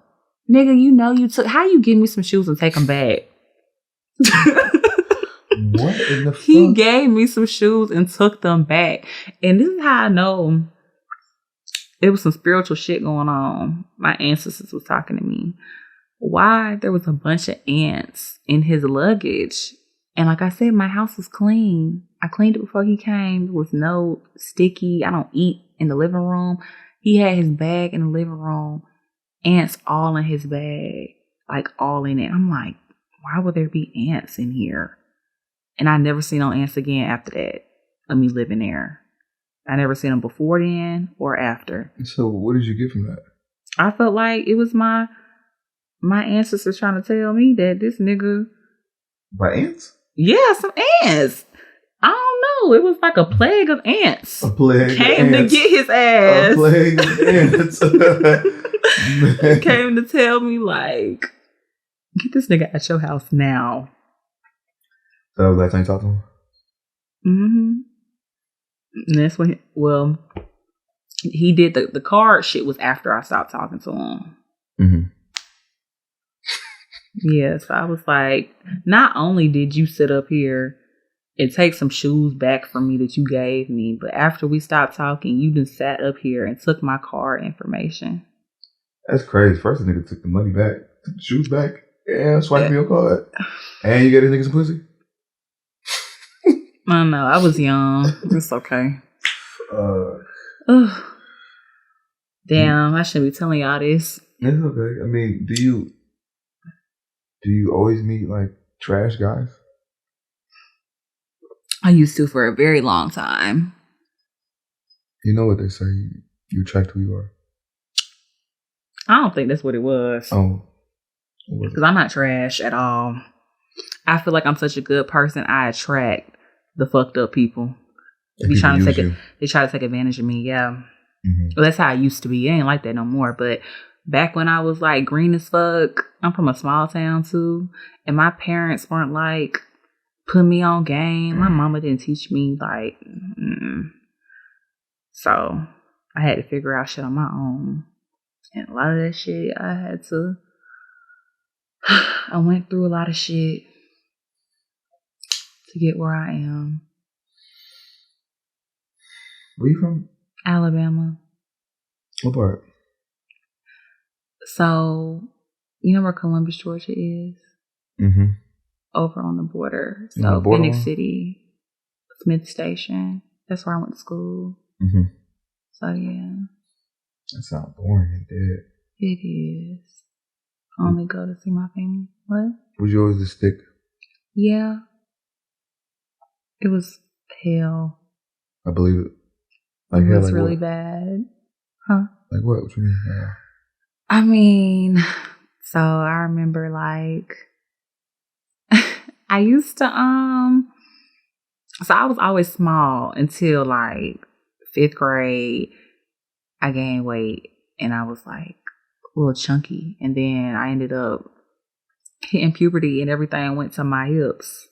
Nigga, you know you took... How you give me some shoes and take them back? What in the fuck? He gave me some shoes and took them back. And this is how I know it was some spiritual shit going on. My ancestors was talking to me. Why? There was a bunch of ants in his luggage. And like I said, my house was clean. I cleaned it before he came. There was no sticky. I don't eat in the living room. He had his bag in the living room. Ants all in his bag. Like all in it. I'm like, why would there be ants in here? And I never seen no ants again after that of me living there. I never seen them before then or after. So what did you get from that? I felt like it was my ancestors trying to tell me that this nigga... By ants? Yeah, some ants. I don't know. It was like a plague of ants. A plague came of ants. To get his ass. A plague of ants. Came to tell me like, get this nigga at your house now. So that was the last time you talked to him? Mm-hmm. And that's when, he did the card shit was after I stopped talking to him. Mm-hmm. Yeah, so I was like, not only did you sit up here and take some shoes back from me that you gave me, but after we stopped talking, you just sat up here and took my card information. That's crazy. First, the nigga took the money back, took the shoes back, and swiped your card. And you got this nigga some pussy? I don't know. I was young. It's okay. Damn, I shouldn't be telling y'all this. It's okay. I mean, do you always meet like trash guys? I used to for a very long time. You know what they say, you attract who you are. I don't think that's what it was. Oh. Because I'm not trash at all. I feel like I'm such a good person. I attract the fucked up people. They try to take advantage of me. Yeah. Mm-hmm. Well, that's how I used to be. It ain't like that no more. But back when I was like green as fuck, I'm from a small town too, and my parents weren't like putting me on game. My mama didn't teach me like. So I had to figure out shit on my own, and a lot of that shit I had to. I went through a lot of shit to get where I am. Where you from? Alabama. What part? So, you know where Columbus, Georgia is? Mm-hmm. Over on the border. So, Phoenix City, Smith Station. That's where I went to school. Mm-hmm. So, yeah. That sounds boring and dead. It is. I only go to see my family. What? Was you always the stick? Yeah. It was hell. I believe it. Like it was like really bad. Huh? Like what? What you mean? Yeah. I mean, so I remember like I used to so I was always small until like 5th grade. I gained weight and I was like a little chunky, and then I ended up hitting puberty and everything went to my hips.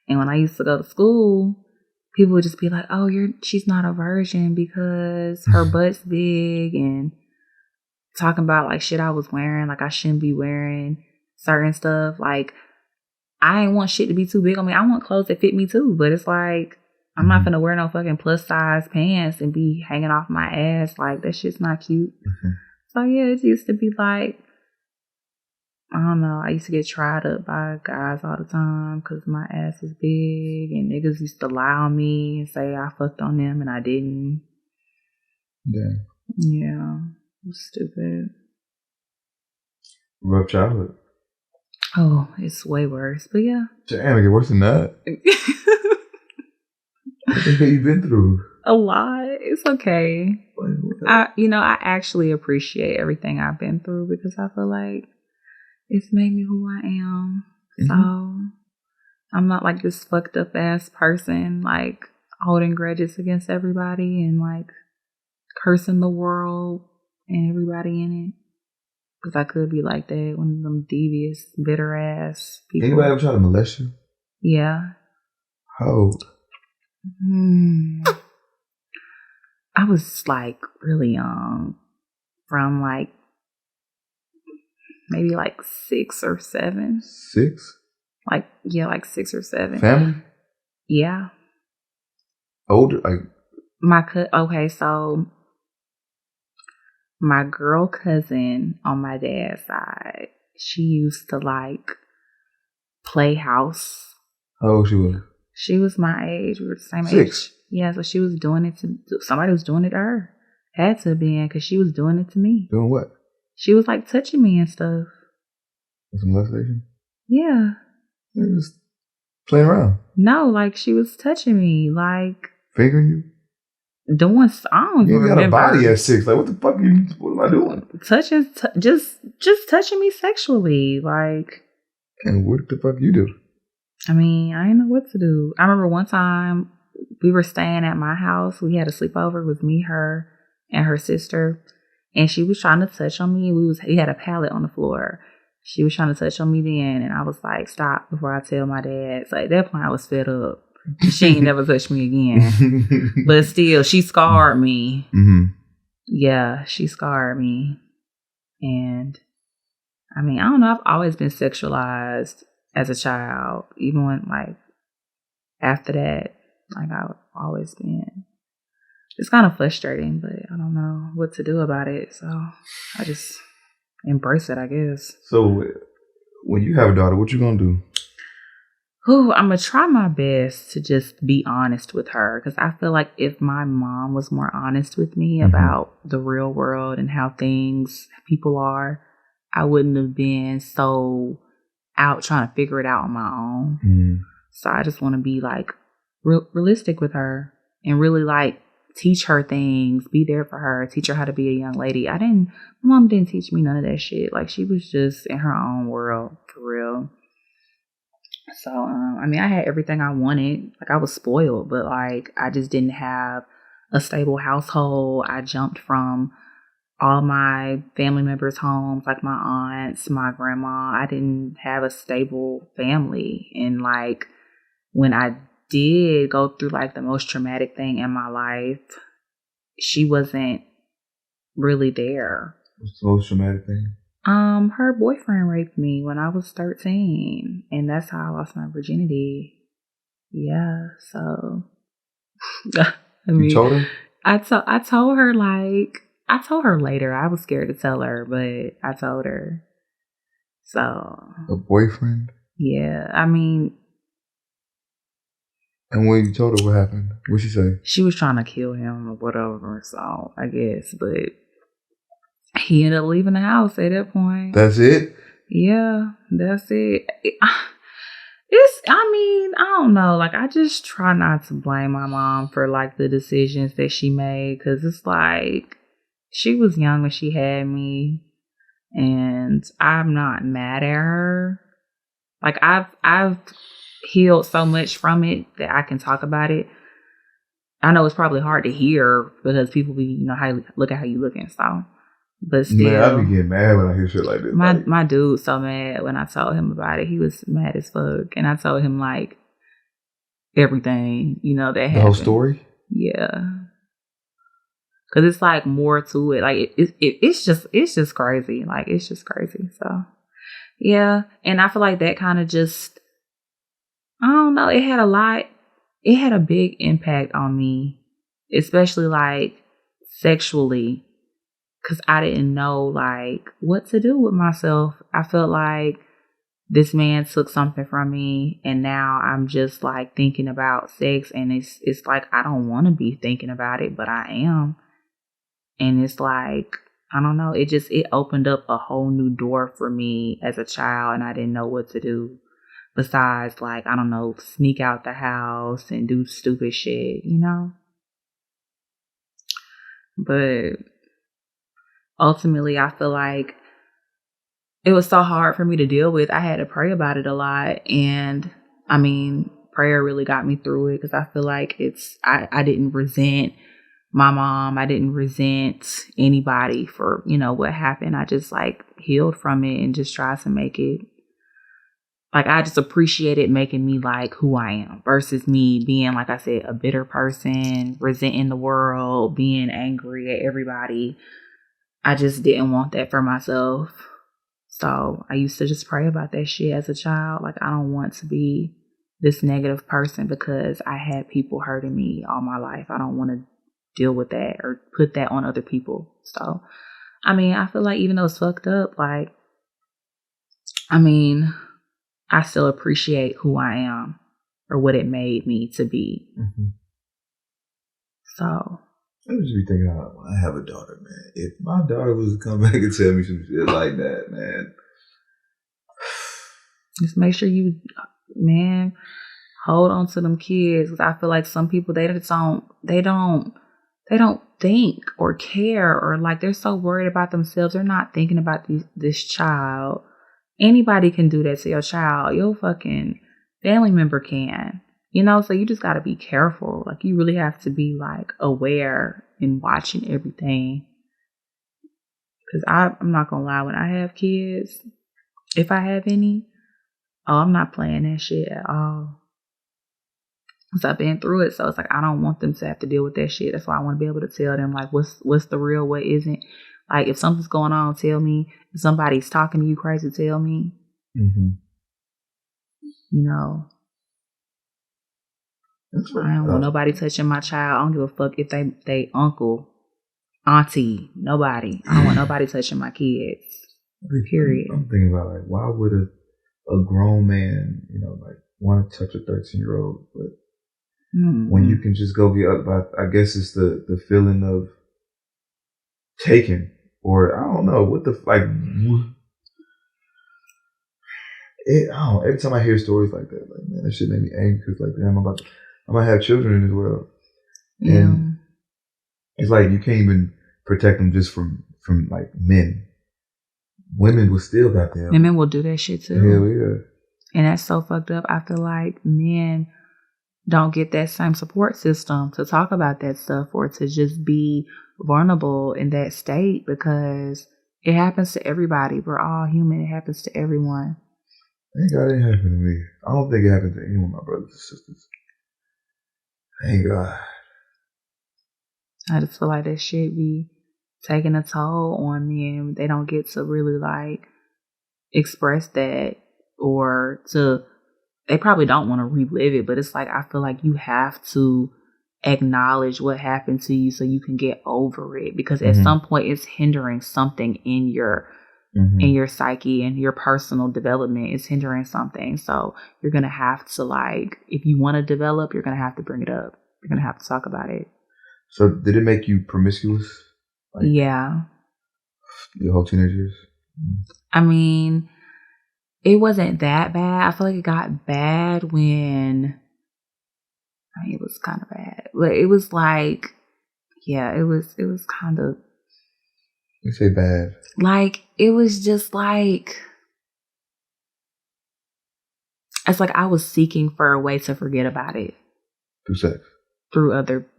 And when I used to go to school, people would just be like, "Oh, she's not a virgin because her butt's big," and talking about like shit I was wearing, like I shouldn't be wearing certain stuff. Like I ain't want shit to be too big on me. I want clothes that fit me too, but it's like I'm not gonna wear no fucking plus size pants and be hanging off my ass. Like that shit's not cute. Mm-hmm. So yeah, it used to be like, I don't know, I used to get tried up by guys all the time because my ass was big, and niggas used to lie on me and say I fucked on them and I didn't. Yeah, it was stupid. Rough childhood. Oh, it's way worse, but yeah. Damn, it get worse than that. What the hell you been through? A lot. It's okay. I actually appreciate everything I've been through because I feel like it's made me who I am. Mm-hmm. So I'm not like this fucked up ass person, like holding grudges against everybody and like cursing the world and everybody in it. Because I could be like that, one of them devious, bitter ass people. Anybody ever try to molest you? Yeah. How old? I was like really young, from like maybe like 6 or 7. 6? Like 6 or 7. Family? Yeah. Older? Like okay, so my girl cousin on my dad's side, she used to like play house. How old she was? She was my age. We were the same 6. age. Yeah, so she was doing it to somebody was doing it to her. Had to be because she was doing it to me. Doing what? She was like touching me and stuff. Was it molestation? Yeah. They just playing around. No, like she was touching me, like fingering you. Doing, I don't even remember. You got a body at 6. Like, what am I doing? Touching, just touching me sexually, like. And what the fuck you do? I mean, I didn't know what to do. I remember one time we were staying at my house. We had a sleepover with me, her, and her sister, and she was trying to touch on me. We had a pallet on the floor. She was trying to touch on me then, and I was like, "Stop!" before I tell my dad. So at that point, I was fed up. She ain't never touched me again. But still, she scarred me. Mm-hmm. Yeah, she scarred me. And I mean, I don't know. I've always been sexualized as a child. Even when, like, after that, like, I've always been. It's kind of frustrating, but I don't know what to do about it. So I just embrace it, I guess. So when you have a daughter, what you gonna do? I'm going to try my best to just be honest with her, because I feel like if my mom was more honest with me about the real world and how people are, I wouldn't have been so out trying to figure it out on my own. Mm. So I just want to be like realistic with her and really like teach her things, be there for her, teach her how to be a young lady. My mom didn't teach me none of that shit. Like, she was just in her own world for real. So, I mean, I had everything I wanted. Like, I was spoiled, but like, I just didn't have a stable household. I jumped from all my family members' homes, like my aunts, my grandma. I didn't have a stable family. And like, when I did go through like the most traumatic thing in my life, she wasn't really there. What's the most traumatic thing? Her boyfriend raped me when I was 13, and that's how I lost my virginity. Yeah, so I mean, You told her? I told her later. I was scared to tell her, but I told her. So A boyfriend? yeah, I mean. And when you told her, what happened? What'd she say? She was trying to kill him or whatever, so I guess, but he ended up leaving the house at that point. That's it? Yeah, that's it. I don't know. Like, I just try not to blame my mom for like the decisions that she made, because it's like, she was young when she had me, and I'm not mad at her. Like, I've healed so much from it that I can talk about it. I know it's probably hard to hear because people be, look at how you looking, so. But still, man, I be getting mad when I hear shit like this. My dude's so mad when I told him about it. He was mad as fuck, and I told him like everything, that happened. The whole story? Yeah, because it's like more to it. Like it's just crazy. Like, it's just crazy. So yeah, and I feel like that kind of just, I don't know. It had a big impact on me, especially like sexually. Because I didn't know, like, what to do with myself. I felt like this man took something from me, and now I'm just, like, thinking about sex, and it's like, I don't want to be thinking about it, but I am. And it's like, I don't know, it opened up a whole new door for me as a child, and I didn't know what to do besides, like, I don't know, sneak out the house and do stupid shit, But ultimately, I feel like it was so hard for me to deal with. I had to pray about it a lot. And I mean, prayer really got me through it, because I feel like I didn't resent my mom. I didn't resent anybody for, what happened. I just like healed from it and just tried to make it, like, I just appreciated making me like who I am versus me being, like I said, a bitter person, resenting the world, being angry at everybody. I just didn't want that for myself. So I used to just pray about that shit as a child. Like, I don't want to be this negative person because I had people hurting me all my life. I don't want to deal with that or put that on other people. So, I mean, I feel like even though it's fucked up, like, I mean, I still appreciate who I am or what it made me to be. Mm-hmm. So. I was just be thinking, I have a daughter, man. If my daughter was to come back and tell me some shit like that, man. Just make sure you, man, hold on to them kids. Cause I feel like some people, they don't think or care, or like they're so worried about themselves. They're not thinking about this child. Anybody can do that to your child. Your fucking family member can. So you just got to be careful. Like, you really have to be, like, aware and watching everything. Because I'm not going to lie, when I have kids, if I have any, I'm not playing that shit at all. Because I've been through it. So it's like, I don't want them to have to deal with that shit. That's why I want to be able to tell them, like, what's the real, what isn't. Like, if something's going on, tell me. If somebody's talking to you crazy, tell me. Mm-hmm. I don't want nobody touching my child. I don't give a fuck if they uncle, auntie, nobody. I don't want nobody touching my kids. Period. I'm thinking about, like, why would a grown man, like, want to touch a 13-year-old? But when you can just go be up by, I guess it's the feeling of taken, or I don't know what the, like, every time I hear stories like that, like, man, that shit made me angry because, like, damn, I might have children in this world. And it's like you can't even protect them just from like men. Women will still got them. Women will do that shit too. Hell yeah. And that's so fucked up. I feel like men don't get that same support system to talk about that stuff or to just be vulnerable in that state because it happens to everybody. We're all human. It happens to everyone. Thank God it didn't happen to me. I don't think it happened to any of my brothers and sisters. Thank God. I just feel like that shit be taking a toll on men. They don't get to really like express that or to, they probably don't want to relive it, but it's like, I feel like you have to acknowledge what happened to you so you can get over it because at some point it's hindering something in your psyche and your personal development. Is hindering something. So you're going to have to, like, if you want to develop, you're going to have to bring it up. You're going to have to talk about it. So did it make you promiscuous? Like, yeah. Your whole teenage years? I mean, it wasn't that bad. I feel like it got bad when, I mean, it was kind of bad. But it was like, yeah, it was kind of. You say bad. Like, it was just like, it's like I was seeking for a way to forget about it. Through sex? Through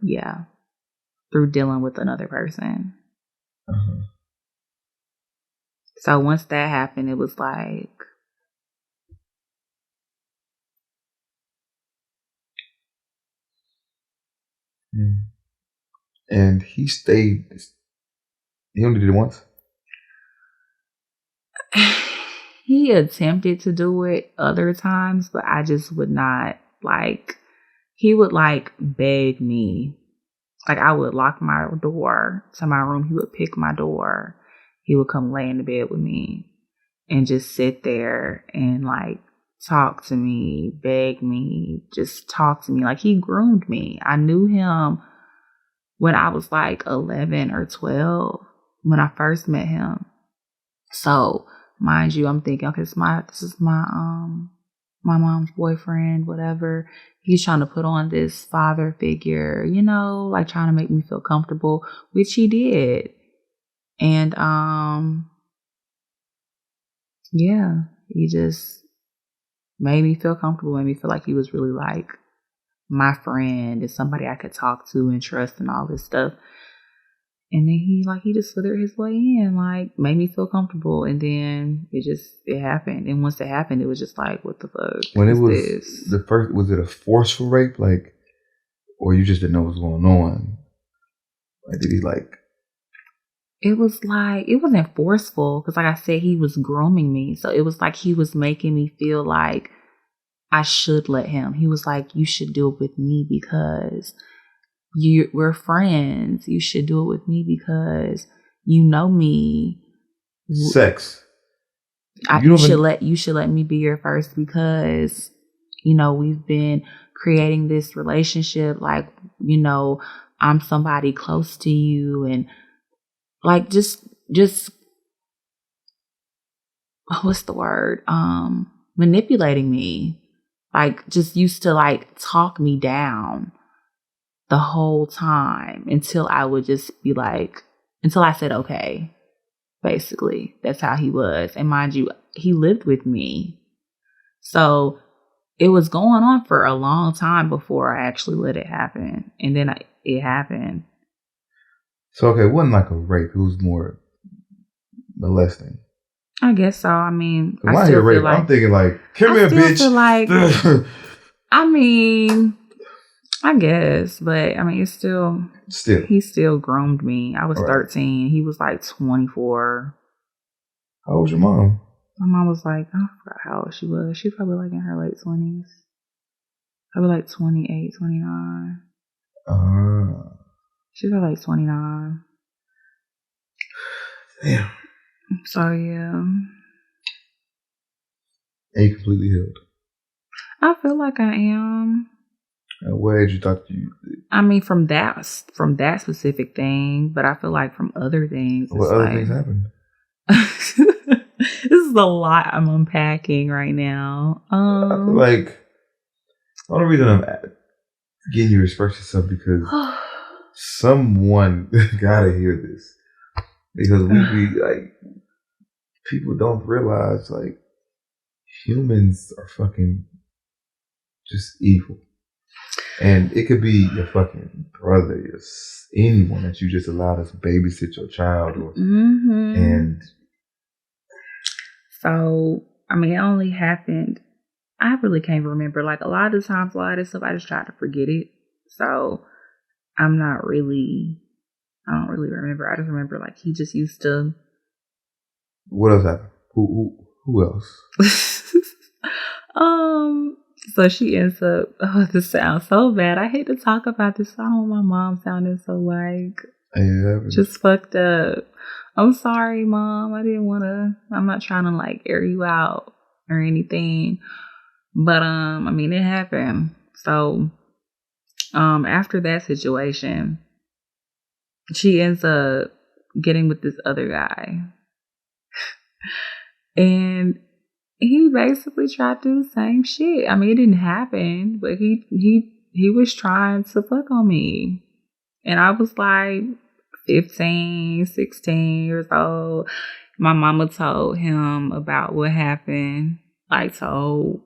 dealing with another person. So once that happened, it was like. And he stayed. He only did it once? He attempted to do it other times, but I just would not, like, he would, like, beg me. Like, I would lock my door to my room. He would pick my door. He would come lay in the bed with me and just sit there and, like, talk to me, beg me, just talk to me. Like, he groomed me. I knew him when I was, like, 11 or 12 when I first met him. So, mind you, I'm thinking, okay, this is my mom's boyfriend, whatever. He's trying to put on this father figure, you know, like trying to make me feel comfortable, which he did. And, yeah, he just made me feel comfortable, made me feel like he was really like my friend and somebody I could talk to and trust and all this stuff. And then he just slithered his way in, like, made me feel comfortable. And then it happened. And once it happened, it was just like, what the fuck? When it was the first, was it a forceful rape? Like, or you just didn't know what was going on? Like, did he like? It was like, it wasn't forceful. Because like I said, he was grooming me. So it was like he was making me feel like I should let him. He was like, you should do it with me because we're friends. You should do it with me because you know me. Sex. You should let me be your first because, you know, we've been creating this relationship. Like, you know, I'm somebody close to you and like just what's the word? Manipulating me. Like just used to like talk me down the whole time until I would just be like, until I said, okay, basically. That's how he was. And mind you, he lived with me. So it was going on for a long time before I actually let it happen. And then it happened. So, okay, it wasn't like a rape. It was more molesting. I guess so. I mean, when I hear rape, I'm thinking like, come here, bitch. Feel like, I mean, I guess, but I mean, it's still, he still groomed me. I was 13. He was like 24. How old was your mom? My mom was like, I forgot how old she was. She was probably like in her late 20s. Probably like 28, 29. She was like 29. Damn. So, yeah. And you completely healed? I feel like I am. At what age you thought you... I mean, from that specific thing, but I feel like from other things... What other things happened? This is is a lot I'm unpacking right now. I feel like the only reason I'm getting you to express yourself because someone gotta hear this. Because we be like, people don't realize like humans are fucking just evil. And it could be your fucking brother, anyone that you just allowed to babysit your child. And so, I mean, it only happened, I really can't remember. Like, a lot of times, a lot of this stuff, I just try to forget it. So, I don't really remember. I just remember, like, he just used to. What else happened? Who else? So she ends up, this sounds so bad. I hate to talk about this. I don't want my mom sounding so like, just fucked up. I'm sorry, Mom. I'm not trying to like air you out or anything. But, I mean, it happened. So, after that situation, she ends up getting with this other guy. And he basically tried to do the same shit. I mean, it didn't happen, but he was trying to fuck on me. And I was like 15, 16 years old. My mama told him about what happened. I don't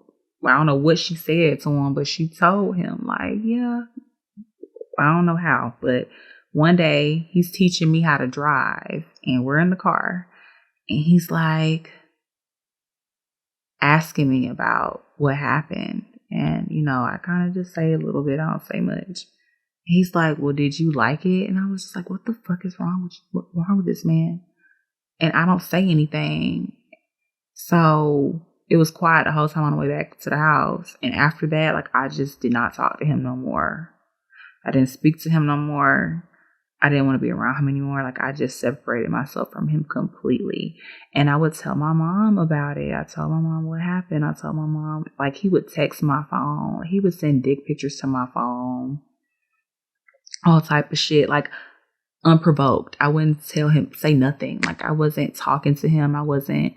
know what she said to him, but she told him, like, yeah, I don't know how, but one day he's teaching me how to drive and we're in the car and he's like asking me about what happened. And, you know, I kind of just say a little bit. I don't say much. He's like, well, did you like it? And I was just like, what the fuck is wrong with you? What's wrong with this man? And I don't say anything. So it was quiet the whole time on the way back to the house. And after that, like, I just did not talk to him no more. I didn't speak to him no more. I didn't want to be around him anymore. Like, I just separated myself from him completely. And I would tell my mom about it. I told my mom what happened. I told my mom, like, he would text my phone. He would send dick pictures to my phone. All type of shit. Like, unprovoked. I wouldn't say nothing. Like, I wasn't talking to him. I wasn't,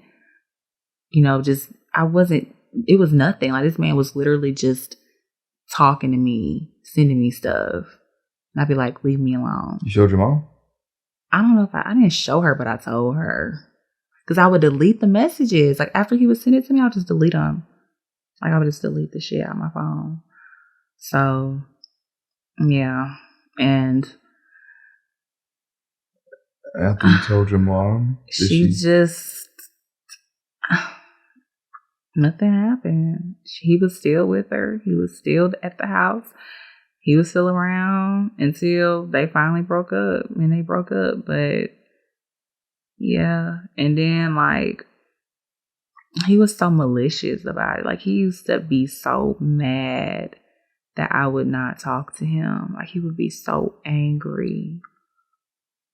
it was nothing. Like, this man was literally just talking to me, sending me stuff. And I'd be like, leave me alone. You showed your mom? I don't know if I didn't show her, but I told her. Because I would delete the messages. Like, after he would send it to me, I would just delete them. Like, I would just delete the shit out of my phone. So, yeah. And after you told your mom, she just, nothing happened. He was still with her. He was still at the house. He was still around until they finally broke up. And they broke up. But yeah. And then, like, he was so malicious about it. Like, he used to be so mad that I would not talk to him. Like, he would be so angry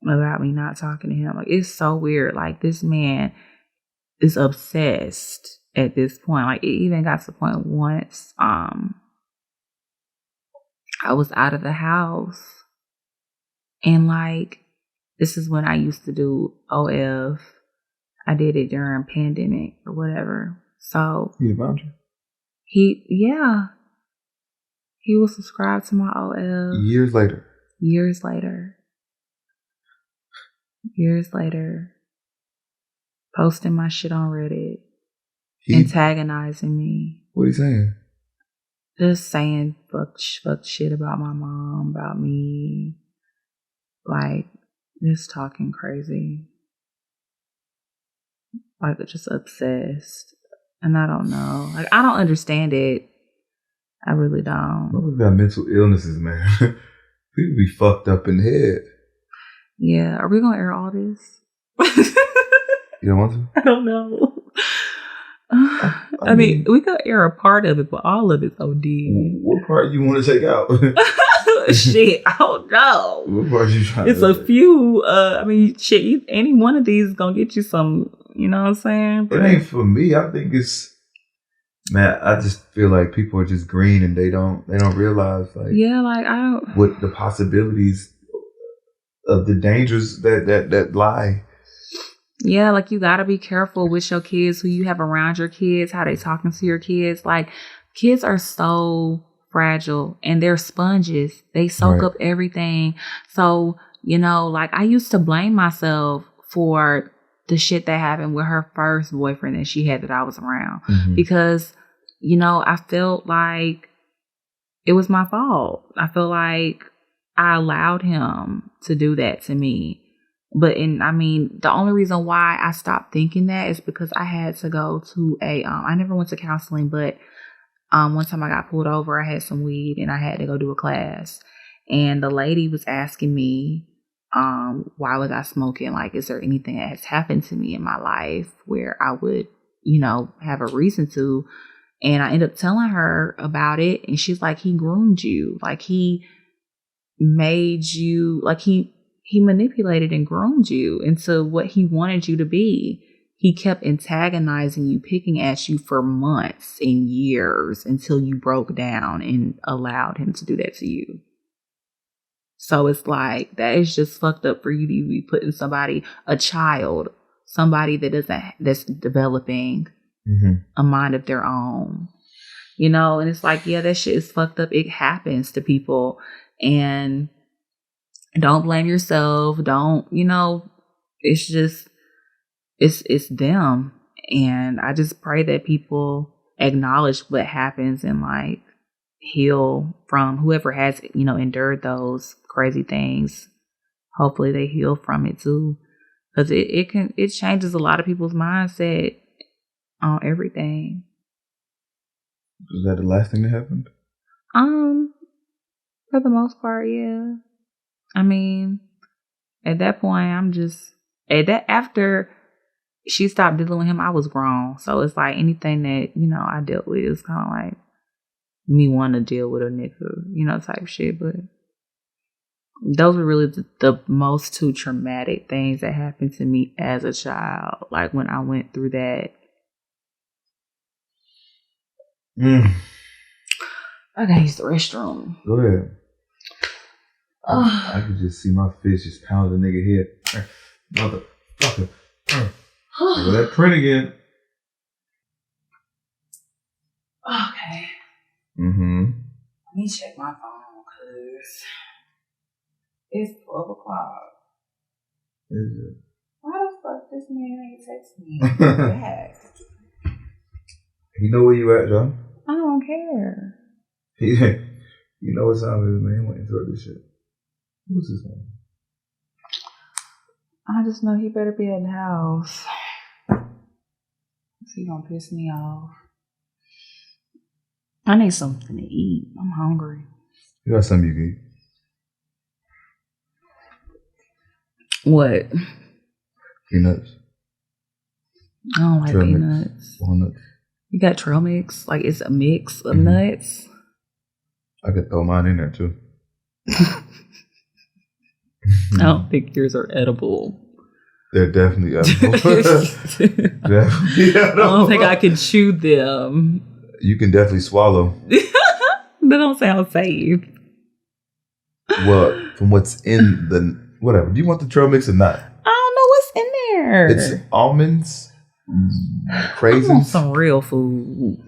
about me not talking to him. Like, it's so weird. Like, this man is obsessed at this point. Like, it even got to the point once, I was out of the house and, like, this is when I used to do OF. I did it during pandemic or whatever. So he found you? He was subscribed to my OF. Years later. Posting my shit on Reddit. Antagonizing me. What are you saying? Just saying fuck shit about my mom, about me. Like, just talking crazy. Like, just obsessed. And I don't know. Like, I don't understand it. I really don't. People got mental illnesses, man. People be fucked up in the head. Yeah. Are we going to air all this? You don't want to? I don't know. I mean, we could air a part of it, but all of it's OD. What part you want to take out? Shit, I don't know. What part you trying it's to a few. I mean, shit, any one of these is going to get you some, you know what I'm saying? But it ain't for me. I think it's, man, I just feel like people are just green and they don't realize, like, yeah, like, I don't, what the possibilities of the dangers that lie Yeah, like you gotta be careful with your kids, who you have around your kids, how they talking to your kids. Like kids are so fragile and they're sponges. They soak up everything. So, like I used to blame myself for the shit that happened with her first boyfriend that she had that I was around. Because, I felt like it was my fault. I feel like I allowed him to do that to me. But the only reason why I stopped thinking that is because I had to go to I never went to counseling, but one time I got pulled over, I had some weed and I had to go do a class. And the lady was asking me, why was I smoking? Like, is there anything that has happened to me in my life where I would, have a reason to? And I ended up telling her about it. And she's like, he groomed you. Like, he made you, like, he manipulated and groomed you into what he wanted you to be. He kept antagonizing you, picking at you for months and years until you broke down and allowed him to do that to you. So it's like, that is just fucked up for you to be putting somebody, a child, somebody that's developing a mind of their own, and it's like, yeah, that shit is fucked up. It happens to people, and don't blame yourself. Don't, it's just, it's them. And I just pray that people acknowledge what happens and like heal from whoever has, endured those crazy things. Hopefully they heal from it too. Cause it changes a lot of people's mindset on everything. Was that the last thing that happened? For the most part, yeah. At that point, after she stopped dealing with him, I was grown. So it's like anything that, I dealt with is kind of like me wanting to deal with a nigga, type shit. But those were really the most two traumatic things that happened to me as a child. Like when I went through that. I gotta use the restroom. Go ahead. I could just see my fist just pound the nigga head. Motherfucker. Look at that print again. Okay. Let me check my phone because it's 12 o'clock. Is it? Why the fuck this man ain't text me back? You know where you at, John? I don't care. You know what time it is, man. He went into this shit. Who's this man? I just know he better be at the house. He gonna piss me off. I need something to eat. I'm hungry. You got something you can eat. What? Peanuts. I don't like Trail peanuts. Mix. Walnuts. You got trail mix? Like it's a mix of nuts? I could throw mine in there too. I don't think yours are edible. They're definitely edible. Definitely edible. I don't think I can chew them. You can definitely swallow. That don't sound safe. Well, from what's in the whatever. Do you want the trail mix or not? I don't know what's in there. It's almonds, craisins. I want some real food.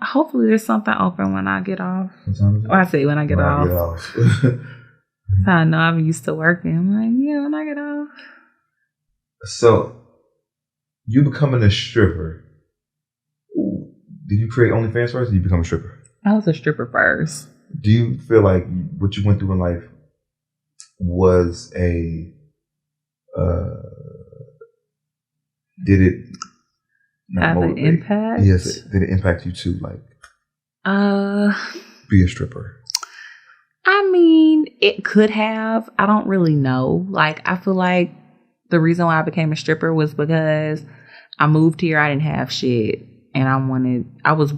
Hopefully there's something open when I get off. What time is it? I say when I get off. That's how I know I'm used to working. I'm like, yeah, when I get off. So, you becoming a stripper. Did you create OnlyFans first or did you become a stripper? I was a stripper first. Do you feel like what you went through in life was a... did it... Have an impact? Yes. Did it impact you too? Like... be a stripper? It could have. I don't really know. Like, I feel like the reason why I became a stripper was because I moved here. I didn't have shit. And I was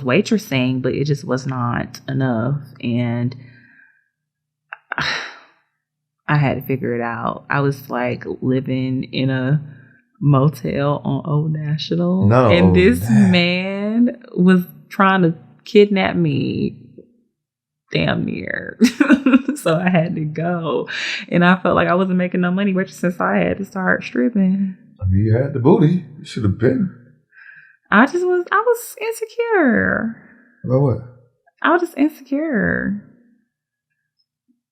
waitressing, but it just was not enough. And I had to figure it out. I was like living in a motel on Old National. And this man was trying to kidnap me damn near. So I had to go. And I felt like I wasn't making no money since I had to start stripping. I mean, you had the booty. You should have been. I was insecure. About what? I was just insecure.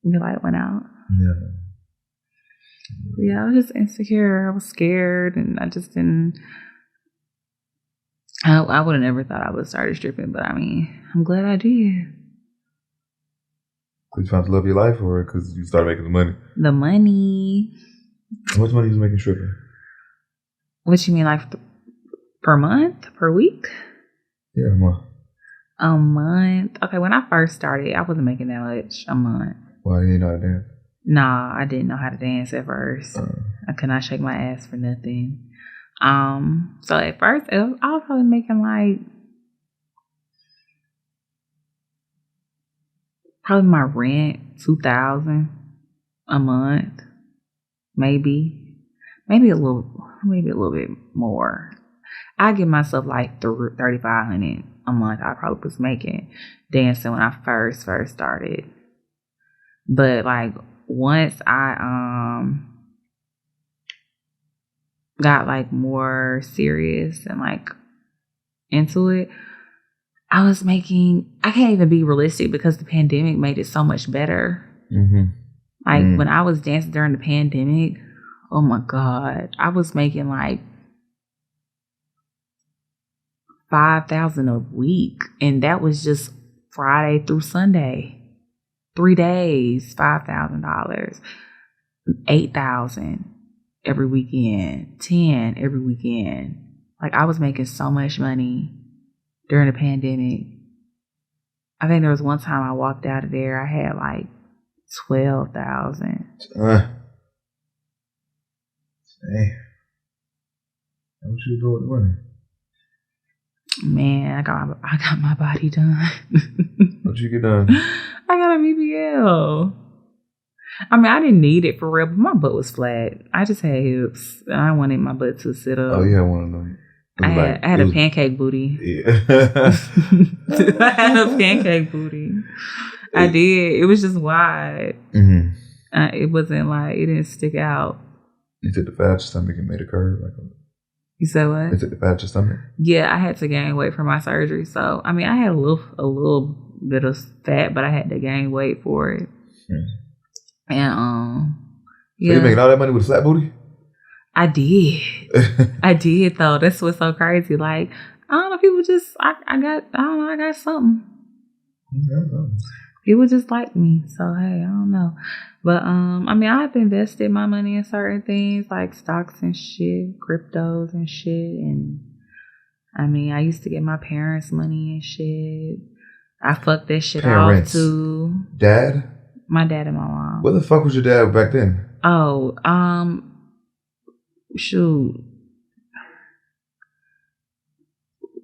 The light went out. Yeah, I was just insecure. I was scared, and I just didn't. I would have never thought I would have started stripping, but I mean, I'm glad I did. Because you found to love your life, or because you started making the money? The money. How much money you was making stripping? What you mean, like per month, per week? Yeah, a month. A month. Okay, when I first started, I wasn't making that much a month. Why you didn't know how to dance? Nah, I didn't know how to dance at first. I could not shake my ass for nothing. So at first, I was probably making like probably my rent $2,000 a month, maybe a little bit more. I give myself like $3,500 a month. I probably was making dancing when I first started. But like once I got like more serious and like into it, I can't even be realistic because the pandemic made it so much better. Like when I was dancing during the pandemic, oh my God, I was making like $5,000 a week, and that was just Friday through Sunday. 3 days, $5,000, $8,000 every weekend, $10,000 every weekend. Like I was making so much money during the pandemic. I think there was one time I walked out of there, I had like $12,000. Damn. What you doing with the money? Man, I got my body done. What'd you get done? I got a BBL. I mean, I didn't need it for real, but my butt was flat. I just had hips, and I wanted my butt to sit up. Oh, yeah, one of them. I had a pancake booty. Yeah. I had a pancake booty. I did. It was just wide. It wasn't like, it didn't stick out. You took the fat out your stomach and made a curve? You said what? You took the fat out your stomach? Yeah, I had to gain weight for my surgery. So, I mean, I had a little bit of fat, but I had to gain weight for it. And, yeah. So you making all that money with a flat booty? I did. I did, though. That's what's so crazy. Like, I don't know, people just, I got something. People just like me. So, hey, I don't know. But, I mean, I've invested my money in certain things like stocks and shit, cryptos and shit. And, I mean, I used to get my parents' money and shit. I fucked that shit off, too. Dad? My dad and my mom. What the fuck was your dad back then? Oh, shoot.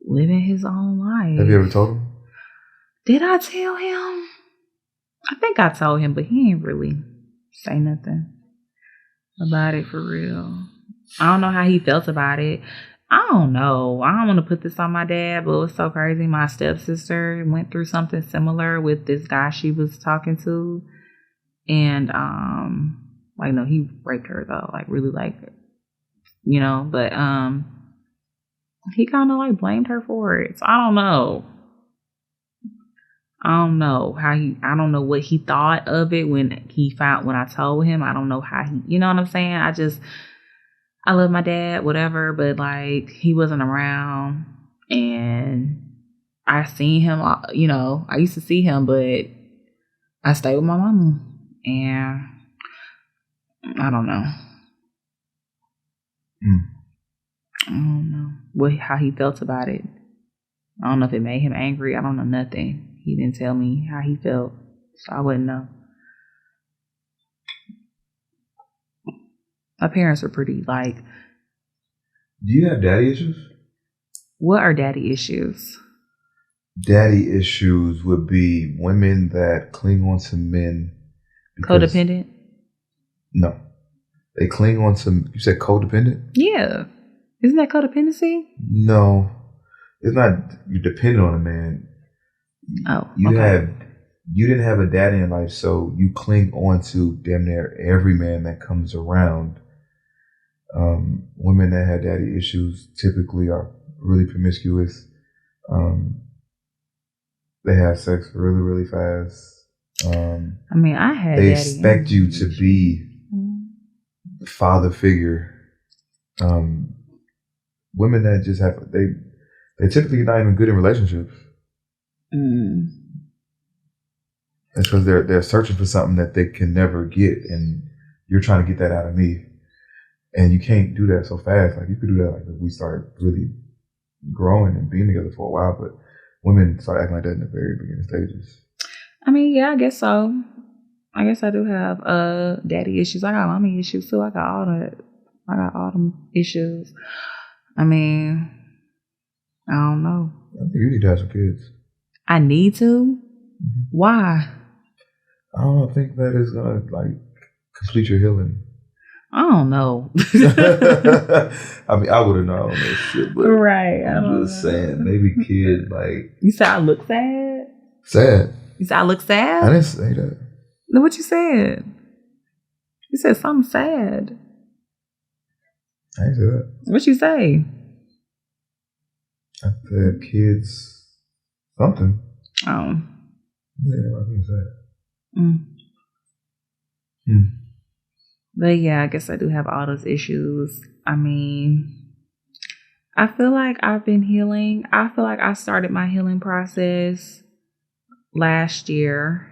Living his own life. Have you ever told him? Did I tell him? I think I told him, but he ain't really say nothing about it for real. I don't know how he felt about it. I don't know. I don't want to put this on my dad, but it was so crazy. My stepsister went through something similar with this guy she was talking to. And, like, no, he raped her, though. Like, really, like, you know, but, he kind of, like, blamed her for it. So, I don't know. I don't know what he thought of it when I told him. I don't know how you know what I'm saying? I love my dad, whatever, but like he wasn't around, and I seen him, you know, I used to see him, but I stayed with my mama, and I don't know. I don't know how he felt about it. I don't know if it made him angry. I don't know nothing. He didn't tell me how he felt, so I wouldn't know. My parents were pretty like. Do you have daddy issues? What are daddy issues? Daddy issues would be women that cling on to men. Codependent? No. They cling on to, you said codependent? Yeah. Isn't that codependency? No. It's not, you depend on a man. Oh, You okay. have you didn't have a daddy in life, so you cling on to damn near every man that comes around. Women that had daddy issues typically are really promiscuous. They have sex really, really fast. I mean, I had they daddy expect you to be the father figure. Women that just have they're typically not even good in relationships. It's because they're searching for something that they can never get, and you're trying to get that out of me, and you can't do that so fast. Like you could do that like if we start really growing and being together for a while, but women start acting like that in the very beginning stages. I mean, yeah, I guess so. I guess I do have daddy issues. I got mommy issues too. I got all them issues. I mean, I don't know. I think you need to have some kids. I need to? Why? I don't think that is gonna like complete your healing. I don't know. I mean, I would have known that shit, but right. I'm just saying, maybe kid like. You said I look sad? Sad. You said I look sad? I didn't say that. No, what you said? You said something sad. I didn't say that. What you say? I said kids something. Oh. Yeah, I think that. But yeah, I guess I do have all those issues. I mean, I feel like I've been healing. I feel like I started my healing process last year.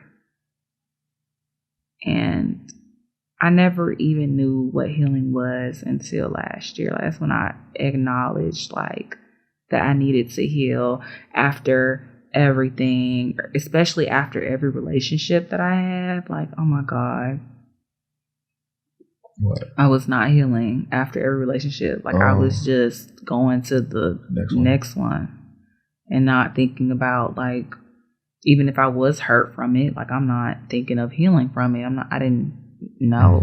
And I never even knew what healing was until last year. That's when I acknowledged like that I needed to heal after everything, especially after every relationship that I had. Like, oh my God. What? I was not healing after every relationship. Like I was just going to the next one and not thinking about like, even if I was hurt from it, like I'm not thinking of healing from it. I didn't know.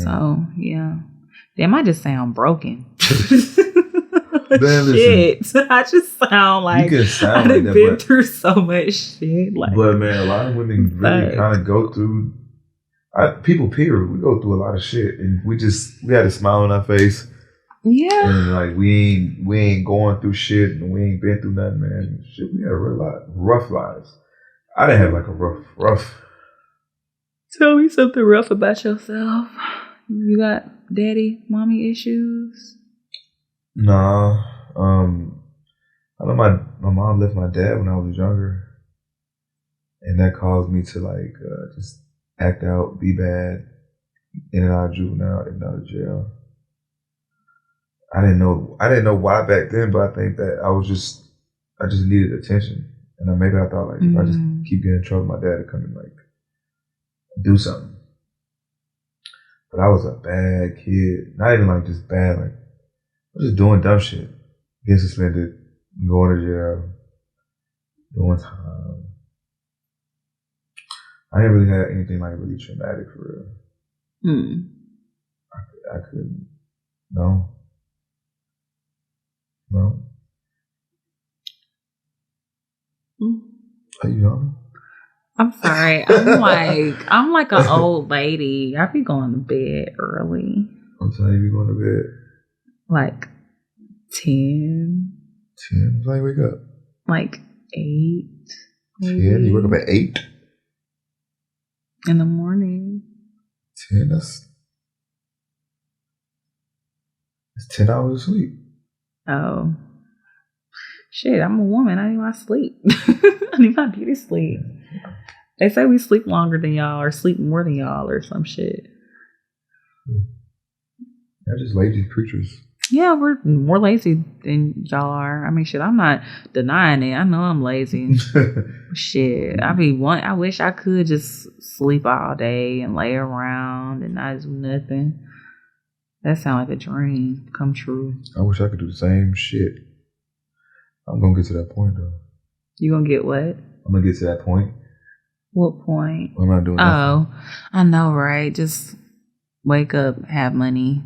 So yeah. Damn, I just sound broken. Man, shit. I just sound like I've like been through so much shit. Like, but man, a lot of women really kind of go through. People, period, we go through a lot of shit, and we had a smile on our face. Yeah, and like we ain't going through shit, and we ain't been through nothing, man. Shit, we had a real lot rough lives. I didn't have like a rough. Tell me something rough about yourself. You got daddy, mommy issues? Nah. I know my mom left my dad when I was younger, and that caused me to like just act out, be bad, in and out of juvenile, in and out of jail. I didn't know why back then, but I think that I just needed attention, and maybe I thought like if I just keep getting in trouble, my dad would come and like do something. But I was a bad kid, not even like just bad, like I was just doing dumb shit, getting suspended, going to jail, doing time. I didn't really have anything like really traumatic for real. I couldn't. No. Are you young? I'm sorry. I'm like an old lady. I be going to bed early. I'm telling you, be going to bed. Like 10. 10? How you wake up? Like 8. 10? You wake up at 8? In the morning. 10? That's 10 hours of sleep. Oh. Shit, I'm a woman. I need my sleep. I need my beauty sleep. They say we sleep longer than y'all or sleep more than y'all or some shit. They're just lazy creatures. Yeah, we're more lazy than y'all are. I mean, shit, I'm not denying it. I know I'm lazy. Shit, I wish I could just sleep all day and lay around and not do nothing. That sounds like a dream come true. I wish I could do the same shit. I'm gonna get to that point though. You gonna get what? I'm gonna get to that point. What point? I'm not doing nothing. Oh, I know, right? Just wake up, have money.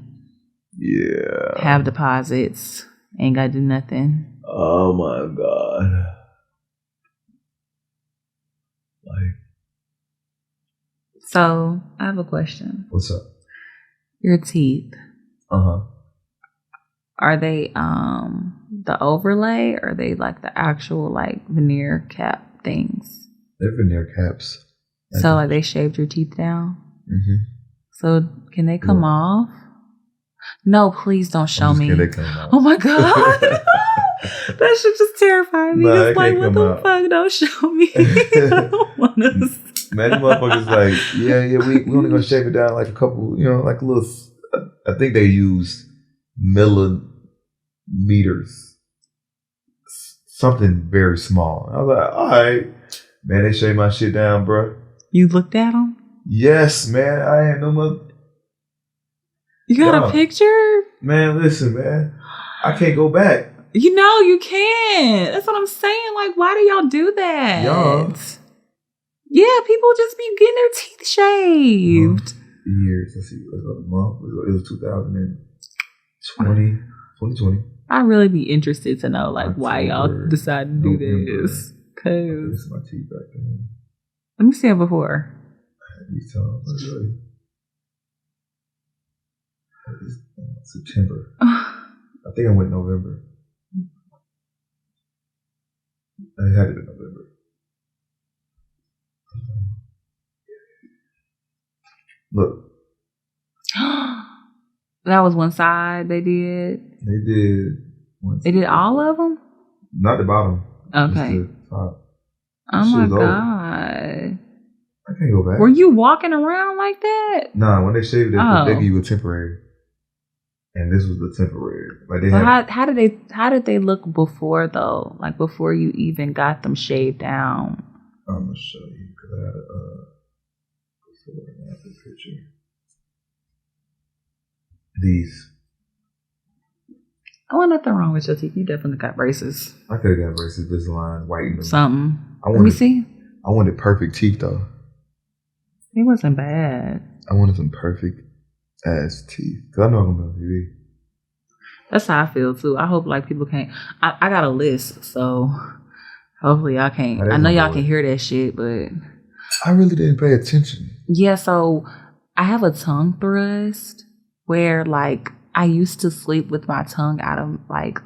Yeah. Have deposits. Ain't gotta do nothing. Oh my God. So I have a question. What's up? Your teeth. Uh-huh. Are they the overlay or are they like the actual like veneer cap things? They're veneer caps. So like they shaved your teeth down? Mm-hmm. So can they come off? No, please don't show me. They come off. Oh my God. That shit just terrified me. It's like, what the fuck? Don't show me. I don't want to. Man, these motherfuckers like, we only gonna shave it down like a couple, like a little. I think they use millimeters, something very small. I was like, all right, man, they shaved my shit down, bro. You looked at them? Yes, man. I ain't no mother. You got a picture? Man, listen, man. I can't go back. You can't. That's what I'm saying. Like, why do y'all do that? Y'all. Yeah, people just be getting their teeth shaved. Years. Let's see. Let's go to month. It was 2020. I'd really be interested to know, like, why y'all decided to do this. Cause this is my teeth back then. Let me see it before. These times, September. I think I went November. I had it in November. Look. That was one side they did? They did. They did all of them? Not the bottom. Okay. Just the top. Oh my God. I can't go back. Were you walking around like that? Nah, when they shaved it, they gave you a temporary. And this was the temporary. Like they how did they look before though? Like before you even got them shaved down? I'm gonna show you because I had before and after picture. These. Oh, nothing wrong with your teeth. You definitely got braces. I could have got braces. This line whitened them. Something. Let me see. I wanted perfect teeth though. It wasn't bad. I wanted some perfect ass teeth. Cause I know I'm gonna be on TV. That's how I feel too. I hope like people can't. I got a list, so hopefully y'all can't. I know y'all can hear that shit, but I really didn't pay attention. Yeah, so I have a tongue thrust where like I used to sleep with my tongue out of like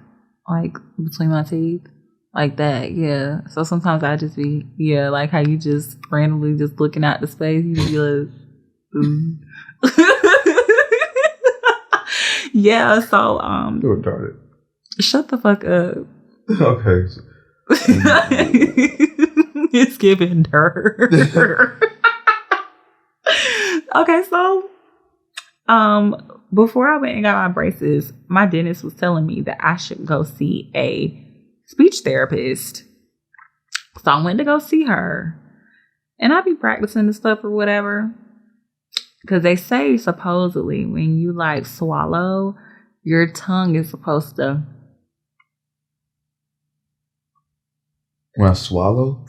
between my teeth. Like that, yeah. So sometimes I just be, like how you just randomly just looking out the space, you just be like, yeah, so You're retarded. Shut the fuck up. Okay. It's giving dirt. Okay, so before I went and got my braces, my dentist was telling me that I should go see a speech therapist. So I went to go see her. And I be practicing the stuff or whatever. Because they say supposedly when you like swallow, your tongue is supposed to. When I swallow?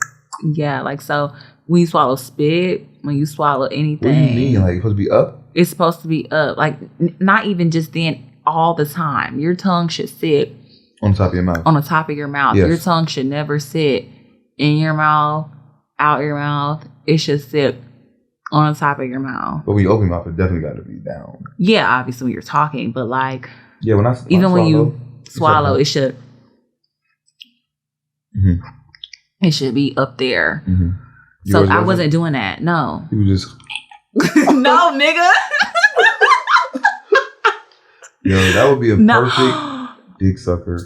Yeah, like so when you swallow spit, when you swallow anything. What do you mean? Like it's supposed to be up? It's supposed to be up. Like not even just then, all the time. Your tongue should sit on the top of your mouth. On the top of your mouth. Yes. Your tongue should never sit in your mouth, out your mouth. It should sit on the top of your mouth. But when you open your mouth, it definitely got to be down. Yeah, obviously when you're talking, but like when you swallow, it should. Mm-hmm. It should be up there. Mm-hmm. So I wasn't doing that. No. You were just. No, nigga. Yo, that would be a perfect dick sucker.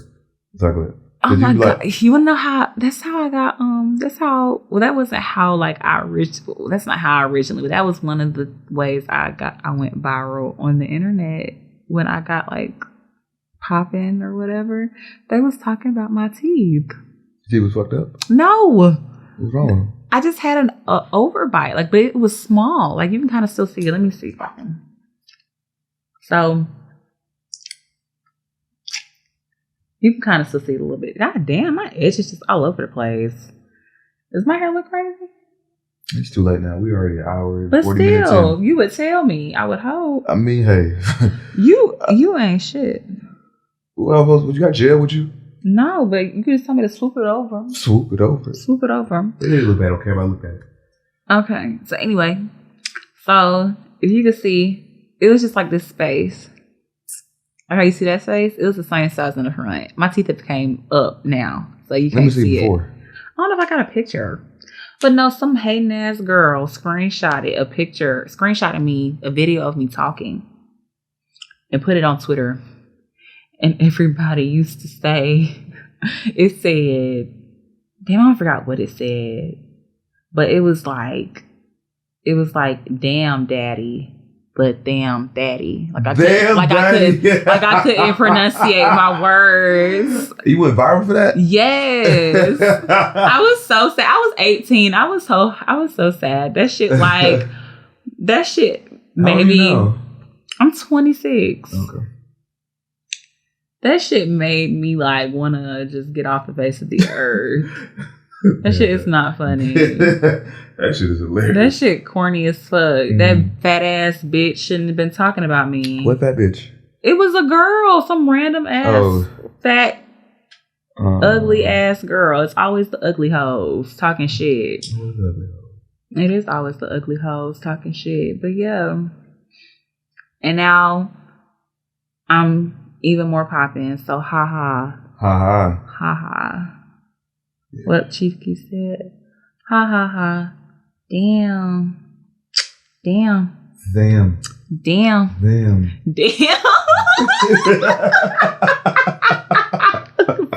Chocolate. Oh my God. You wanna know how that's how I got that wasn't how like that's not how I originally, but that was one of the ways I went viral on the internet when I got like popping or whatever. They was talking about my teeth. Your teeth was fucked up? No. What's wrong? I just had an overbite, like, but it was small. Like you can kind of still see it. Let me see if I can. So you can kind of still see it a little bit. God damn, my edge is just all over the place. Does my hair look crazy? It's too late now. We already an hour and but 40 minutes in. Still, you would tell me. I would hope. I mean, hey. you ain't shit. Well, you got gel with you? No, but you can just tell me to swoop it over. Swoop it over? Swoop it over. It didn't look bad. I don't care if I look at it. Okay. So anyway, So if you could see, it was just like this space. Okay, you see that space? It was the same size in the front. My teeth have came up now, so you can't see it. Before. I don't know if I got a picture. But no, some hating ass girl screenshotted me, a video of me talking and put it on Twitter. And everybody used to say, it said, damn, I forgot what it said. But it was like, damn daddy, but damn daddy. Like I couldn't pronunciate my words. You went viral for that? Yes. I was so sad. I was 18. I was so sad. That shit made me. I'm 26. Okay. That shit made me like want to just get off the face of the earth. That shit is not funny. That shit is hilarious. That shit corny as fuck. That fat ass bitch shouldn't have been talking about me. What fat bitch? It was a girl, some random ass fat, ugly ass girl. It's always the ugly hoes talking shit. What is ugly hoes? It is always the ugly hoes talking shit. But yeah. And now I'm even more popping. So ha ha. Ha ha. Ha ha. Yeah. What Chief Keef said. Ha ha ha. Damn. Damn. Damn. Damn. Damn. Damn.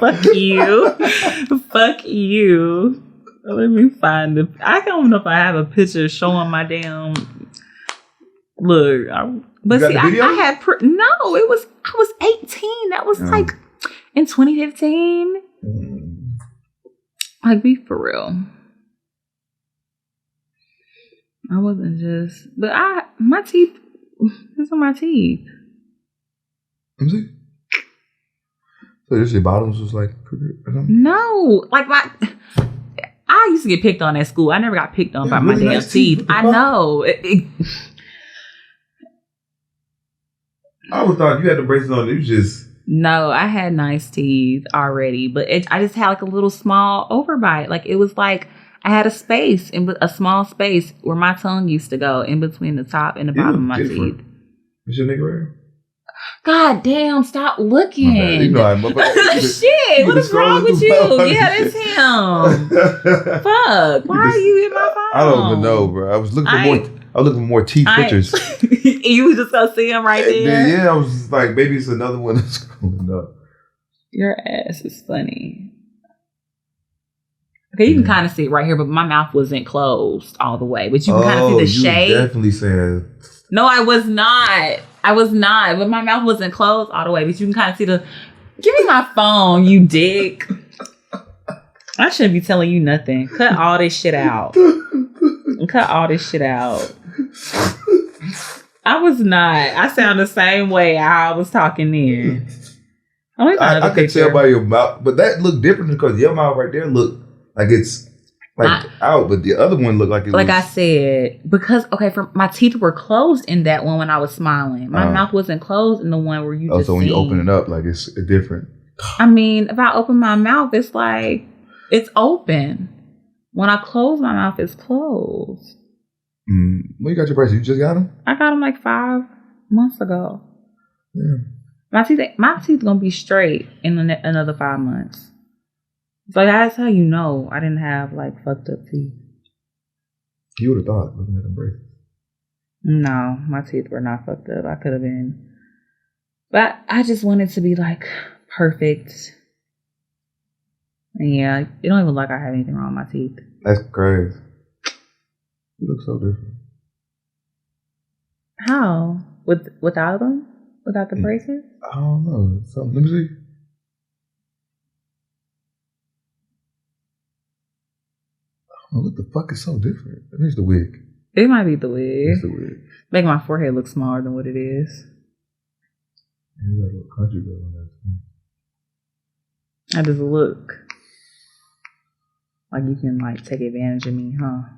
Fuck you. Fuck you. Let me find I don't know if I have a picture showing my damn. Look. But see, I had. No, I was 18. That was like in 2015. Like, be for real. I wasn't just, but my teeth, these are my teeth. Let me see. So your bottoms was like, no, like I used to get picked on at school. I never got picked on by my damn teeth. I know. I always thought you had the braces on. It was just. No, I had nice teeth already, but I just had like a little small overbite. Like it was like I had a small space where my tongue used to go in between the top and the bottom of my teeth. What's your nigga right? God damn, stop looking. You know I'm shit, what is wrong with you? Yeah, that's him. Fuck, why are you in my phone? I don't even know, bro. I was looking for more teeth pictures. You was just gonna see him right there? Yeah, I was just like, maybe it's another one that's going up. Your ass is funny. Okay, you can kind of see it right here, but my mouth wasn't closed all the way. But you can kind of see the shade. You definitely said. No, I was not. But my mouth wasn't closed all the way. But you can kind of see the. Give me my phone, you dick. I shouldn't be telling you nothing. Cut all this shit out. I was not. I sound the same way how I was talking then. I could tell by your mouth, but that looked different because your mouth right there looked like it's like out, but the other one looked like it was. Like I said, because my teeth were closed in that one when I was smiling. My mouth wasn't closed in the one where you just. So when you open it up, like it's different. I mean, if I open my mouth, it's like it's open. When I close my mouth, it's closed. When you got your braces, you just got them? I got them like 5 months ago. Yeah. My teeth gonna be straight in another 5 months. So that's how you know I didn't have like fucked up teeth. You would have thought looking at them braces. No, my teeth were not fucked up. I could have been, but I just wanted to be like perfect. And yeah, it don't even look like I have anything wrong with my teeth. That's crazy. You look so different. How? Without them? Without the braces? I don't know. Something. Let me see. I don't know what the fuck is so different. There's the wig. It might be the wig. It's the wig. Make my forehead look smaller than what it is. You like a little country girl on that thing. I just look like you can like take advantage of me, huh?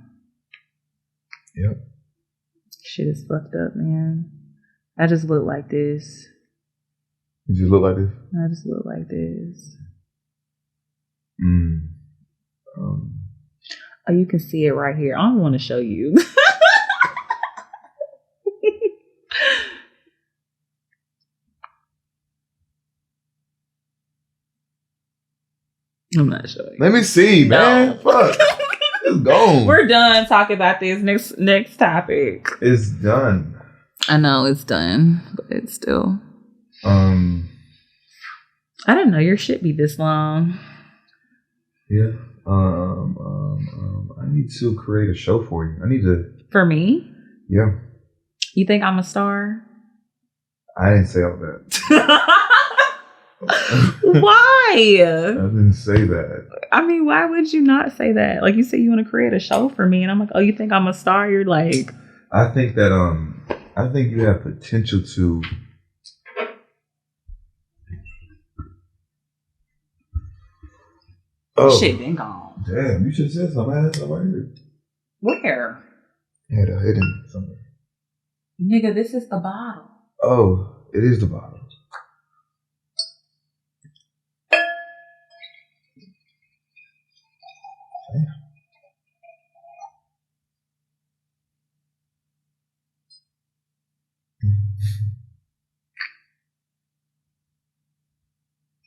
Yep. Shit is fucked up, man. I just look like this. You just look like this? I just look like this. Oh, you can see it right here. I don't want to show you. I'm not showing you. Let me see, man. Fuck. It's gone. We're done talking about this. Next topic. It's done. I know it's done, but it's still. I didn't know your shit be this long. Yeah. I need to create a show for you. I need to. For me? Yeah. You think I'm a star? I didn't say all that. Why? I didn't say that. I mean, why would you not say that? Like, you say you want to create a show for me, and I'm like, oh, you think I'm a star? You're like... I think that, I think you have potential to... Oh. Shit been gone. Damn, you should have said something. I had something right here. Where? I had a hidden somewhere. Nigga, this is the bottle. Oh, it is the bottle.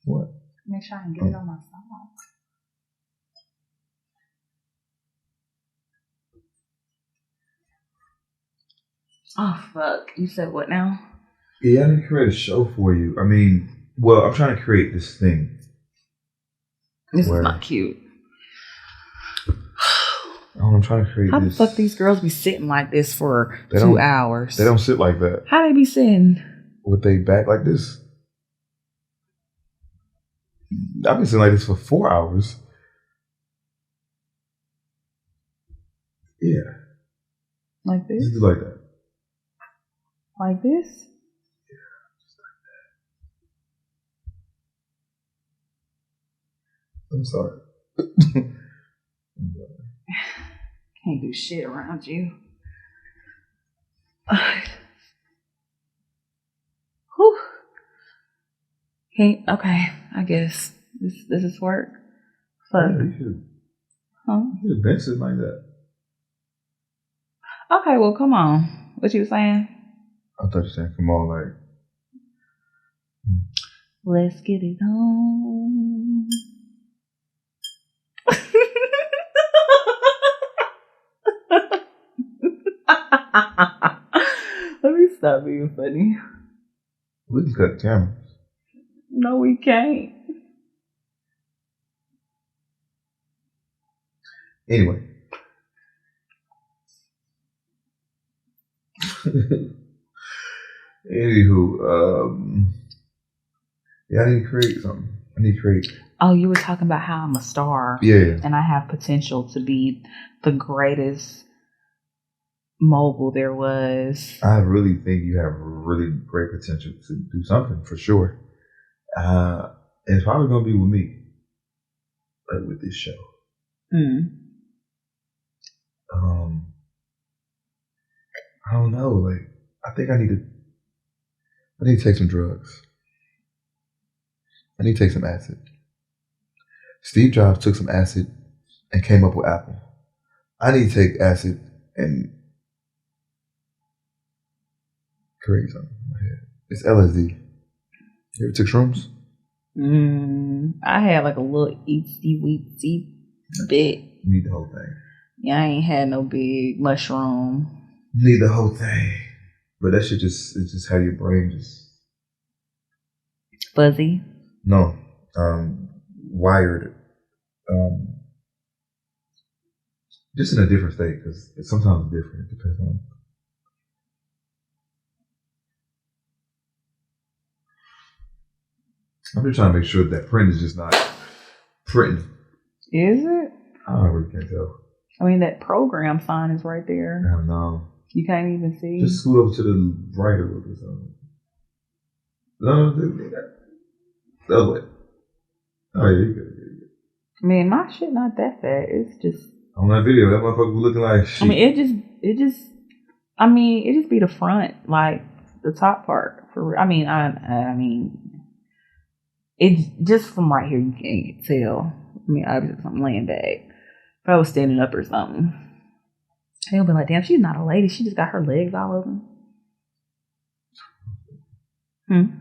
What? Make sure I can get it on my phone. Oh, fuck. You said what now? Yeah, I need to create a show for you. I mean, well, I'm trying to create this thing. This is not cute. I'm trying to create How this. How the fuck these girls be sitting like this for 2 hours? They don't sit like that. How they be sitting? With they back like this? I've been sitting like this for 4 hours. Yeah. Like this? Just do like that. Like this? Yeah, just like that. I'm sorry. Can't do shit around you. Whew. Okay, I guess this is work. Fuck. Yeah, you should. Huh? You should have been sitting like that. Okay, well, come on. What you saying? I thought you were saying, come on, like. Let's get it on. Let me stop being funny. We can cut the cameras. No, we can't. Anyway. Anywho, yeah, I need to create something. Oh, you were talking about how I'm a star. Yeah. And I have potential to be the greatest mogul there was. I really think you have really great potential to do something for sure. And it's probably gonna be with me, like with this show. I don't know. Like, I think I need to take some drugs. I need to take some acid. Steve Jobs took some acid and came up with Apple. I need to take acid and create something in my head. It's LSD. You ever took shrooms? I had like a little eatsy weetsy bit. You need the whole thing. Yeah, I ain't had no big mushroom. You need the whole thing. But that shit it's just how your brain just fuzzy. No. Wired. Just in a different state, because it's sometimes different. It depends on. I'm just trying to make sure that print is just not printing. Is it? I really can't tell. I mean, that program sign is right there. I don't know. You can't even see. Just scoot over to the right a little bit. No, the other way. Oh, yeah, you good. I mean, my shit not that fat. It's just. On that video, that motherfucker was looking like shit. I mean, it just be the front, like the top part. I mean, it's just from right here, you can't tell. I mean, obviously, I'm laying back. If I was standing up or something, they'll be like, damn, she's not a lady. She just got her legs all over. Okay.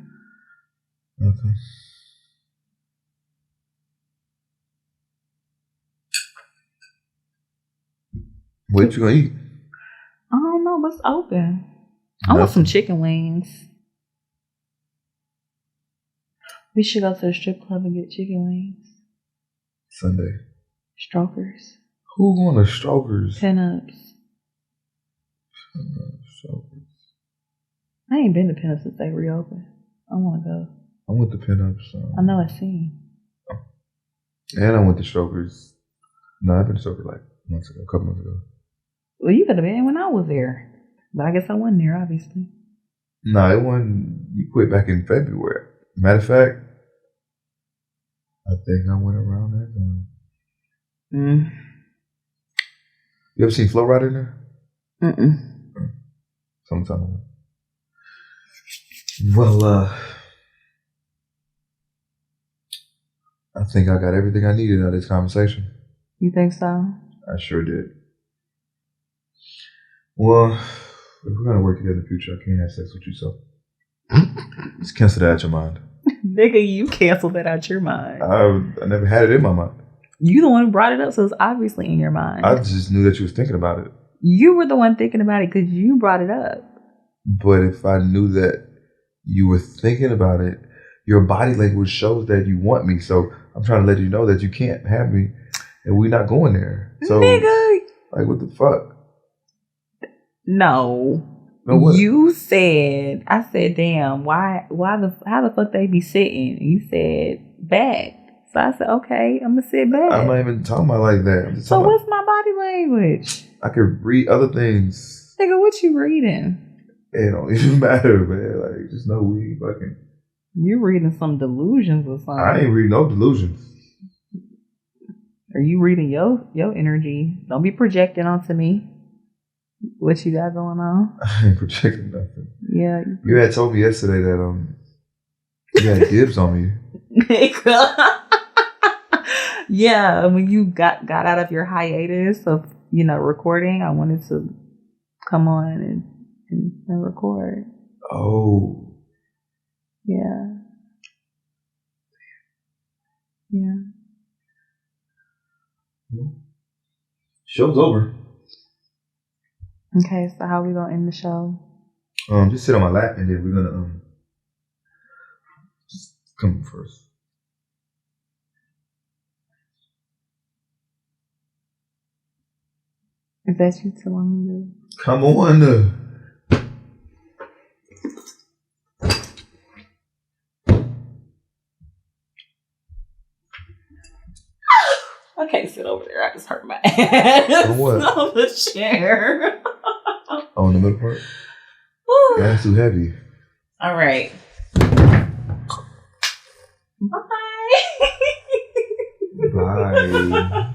What you gonna eat? I don't know what's open. I want some chicken wings. We should go to the strip club and get chicken wings. Sunday. Strokers. Who going to Strokers? Pinups. Strokers. I ain't been to Pinups since they reopened. I want to go. I went to Pinups. I know I seen. And I went to Strokers. No, I've been to Strokers like months ago, a couple months ago. Well, you could have been when I was there. But I guess I wasn't there, obviously. No, it wasn't. You quit back in February. Matter of fact, I think I went around that time. You ever seen Flo Rida in there? Sometime. Well, I think I got everything I needed out of this conversation. You think so? I sure did. Well, if we're going to work together in the future, I can't have sex with you, so just cancel that out your mind. Nigga, you canceled that out your mind. I never had it in my mind. You the one who brought it up, so it's obviously in your mind. I just knew that you was thinking about it. You were the one thinking about it because you brought it up. But if I knew that you were thinking about it, your body language shows that you want me. So I'm trying to let you know that you can't have me and we're not going there. So, nigga. Like, what the fuck? No. What? You said, I said, damn, how the fuck they be sitting? You said back. So I said, okay, I'm gonna sit back. I'm not even talking about like that. I'm just so talking what's my body language? I could read other things. Nigga, what you reading? It don't even matter, man. Like, just know we fucking. You reading some delusions or something. I ain't reading no delusions. Are you reading your energy? Don't be projecting onto me. What you got going on? I ain't projecting nothing. Yeah. You had told me yesterday that you had dibs on me. Yeah, when you got out of your hiatus of recording, I wanted to come on and record. Oh. Yeah. Yeah. Show's over. Okay, so how we gonna end the show? Just sit on my lap and then we're gonna just come first. Is that you telling me to? Come on. I can't sit over there. I just hurt my ass. On what? On the chair. On the middle part? That's too heavy. All right. Bye. Bye.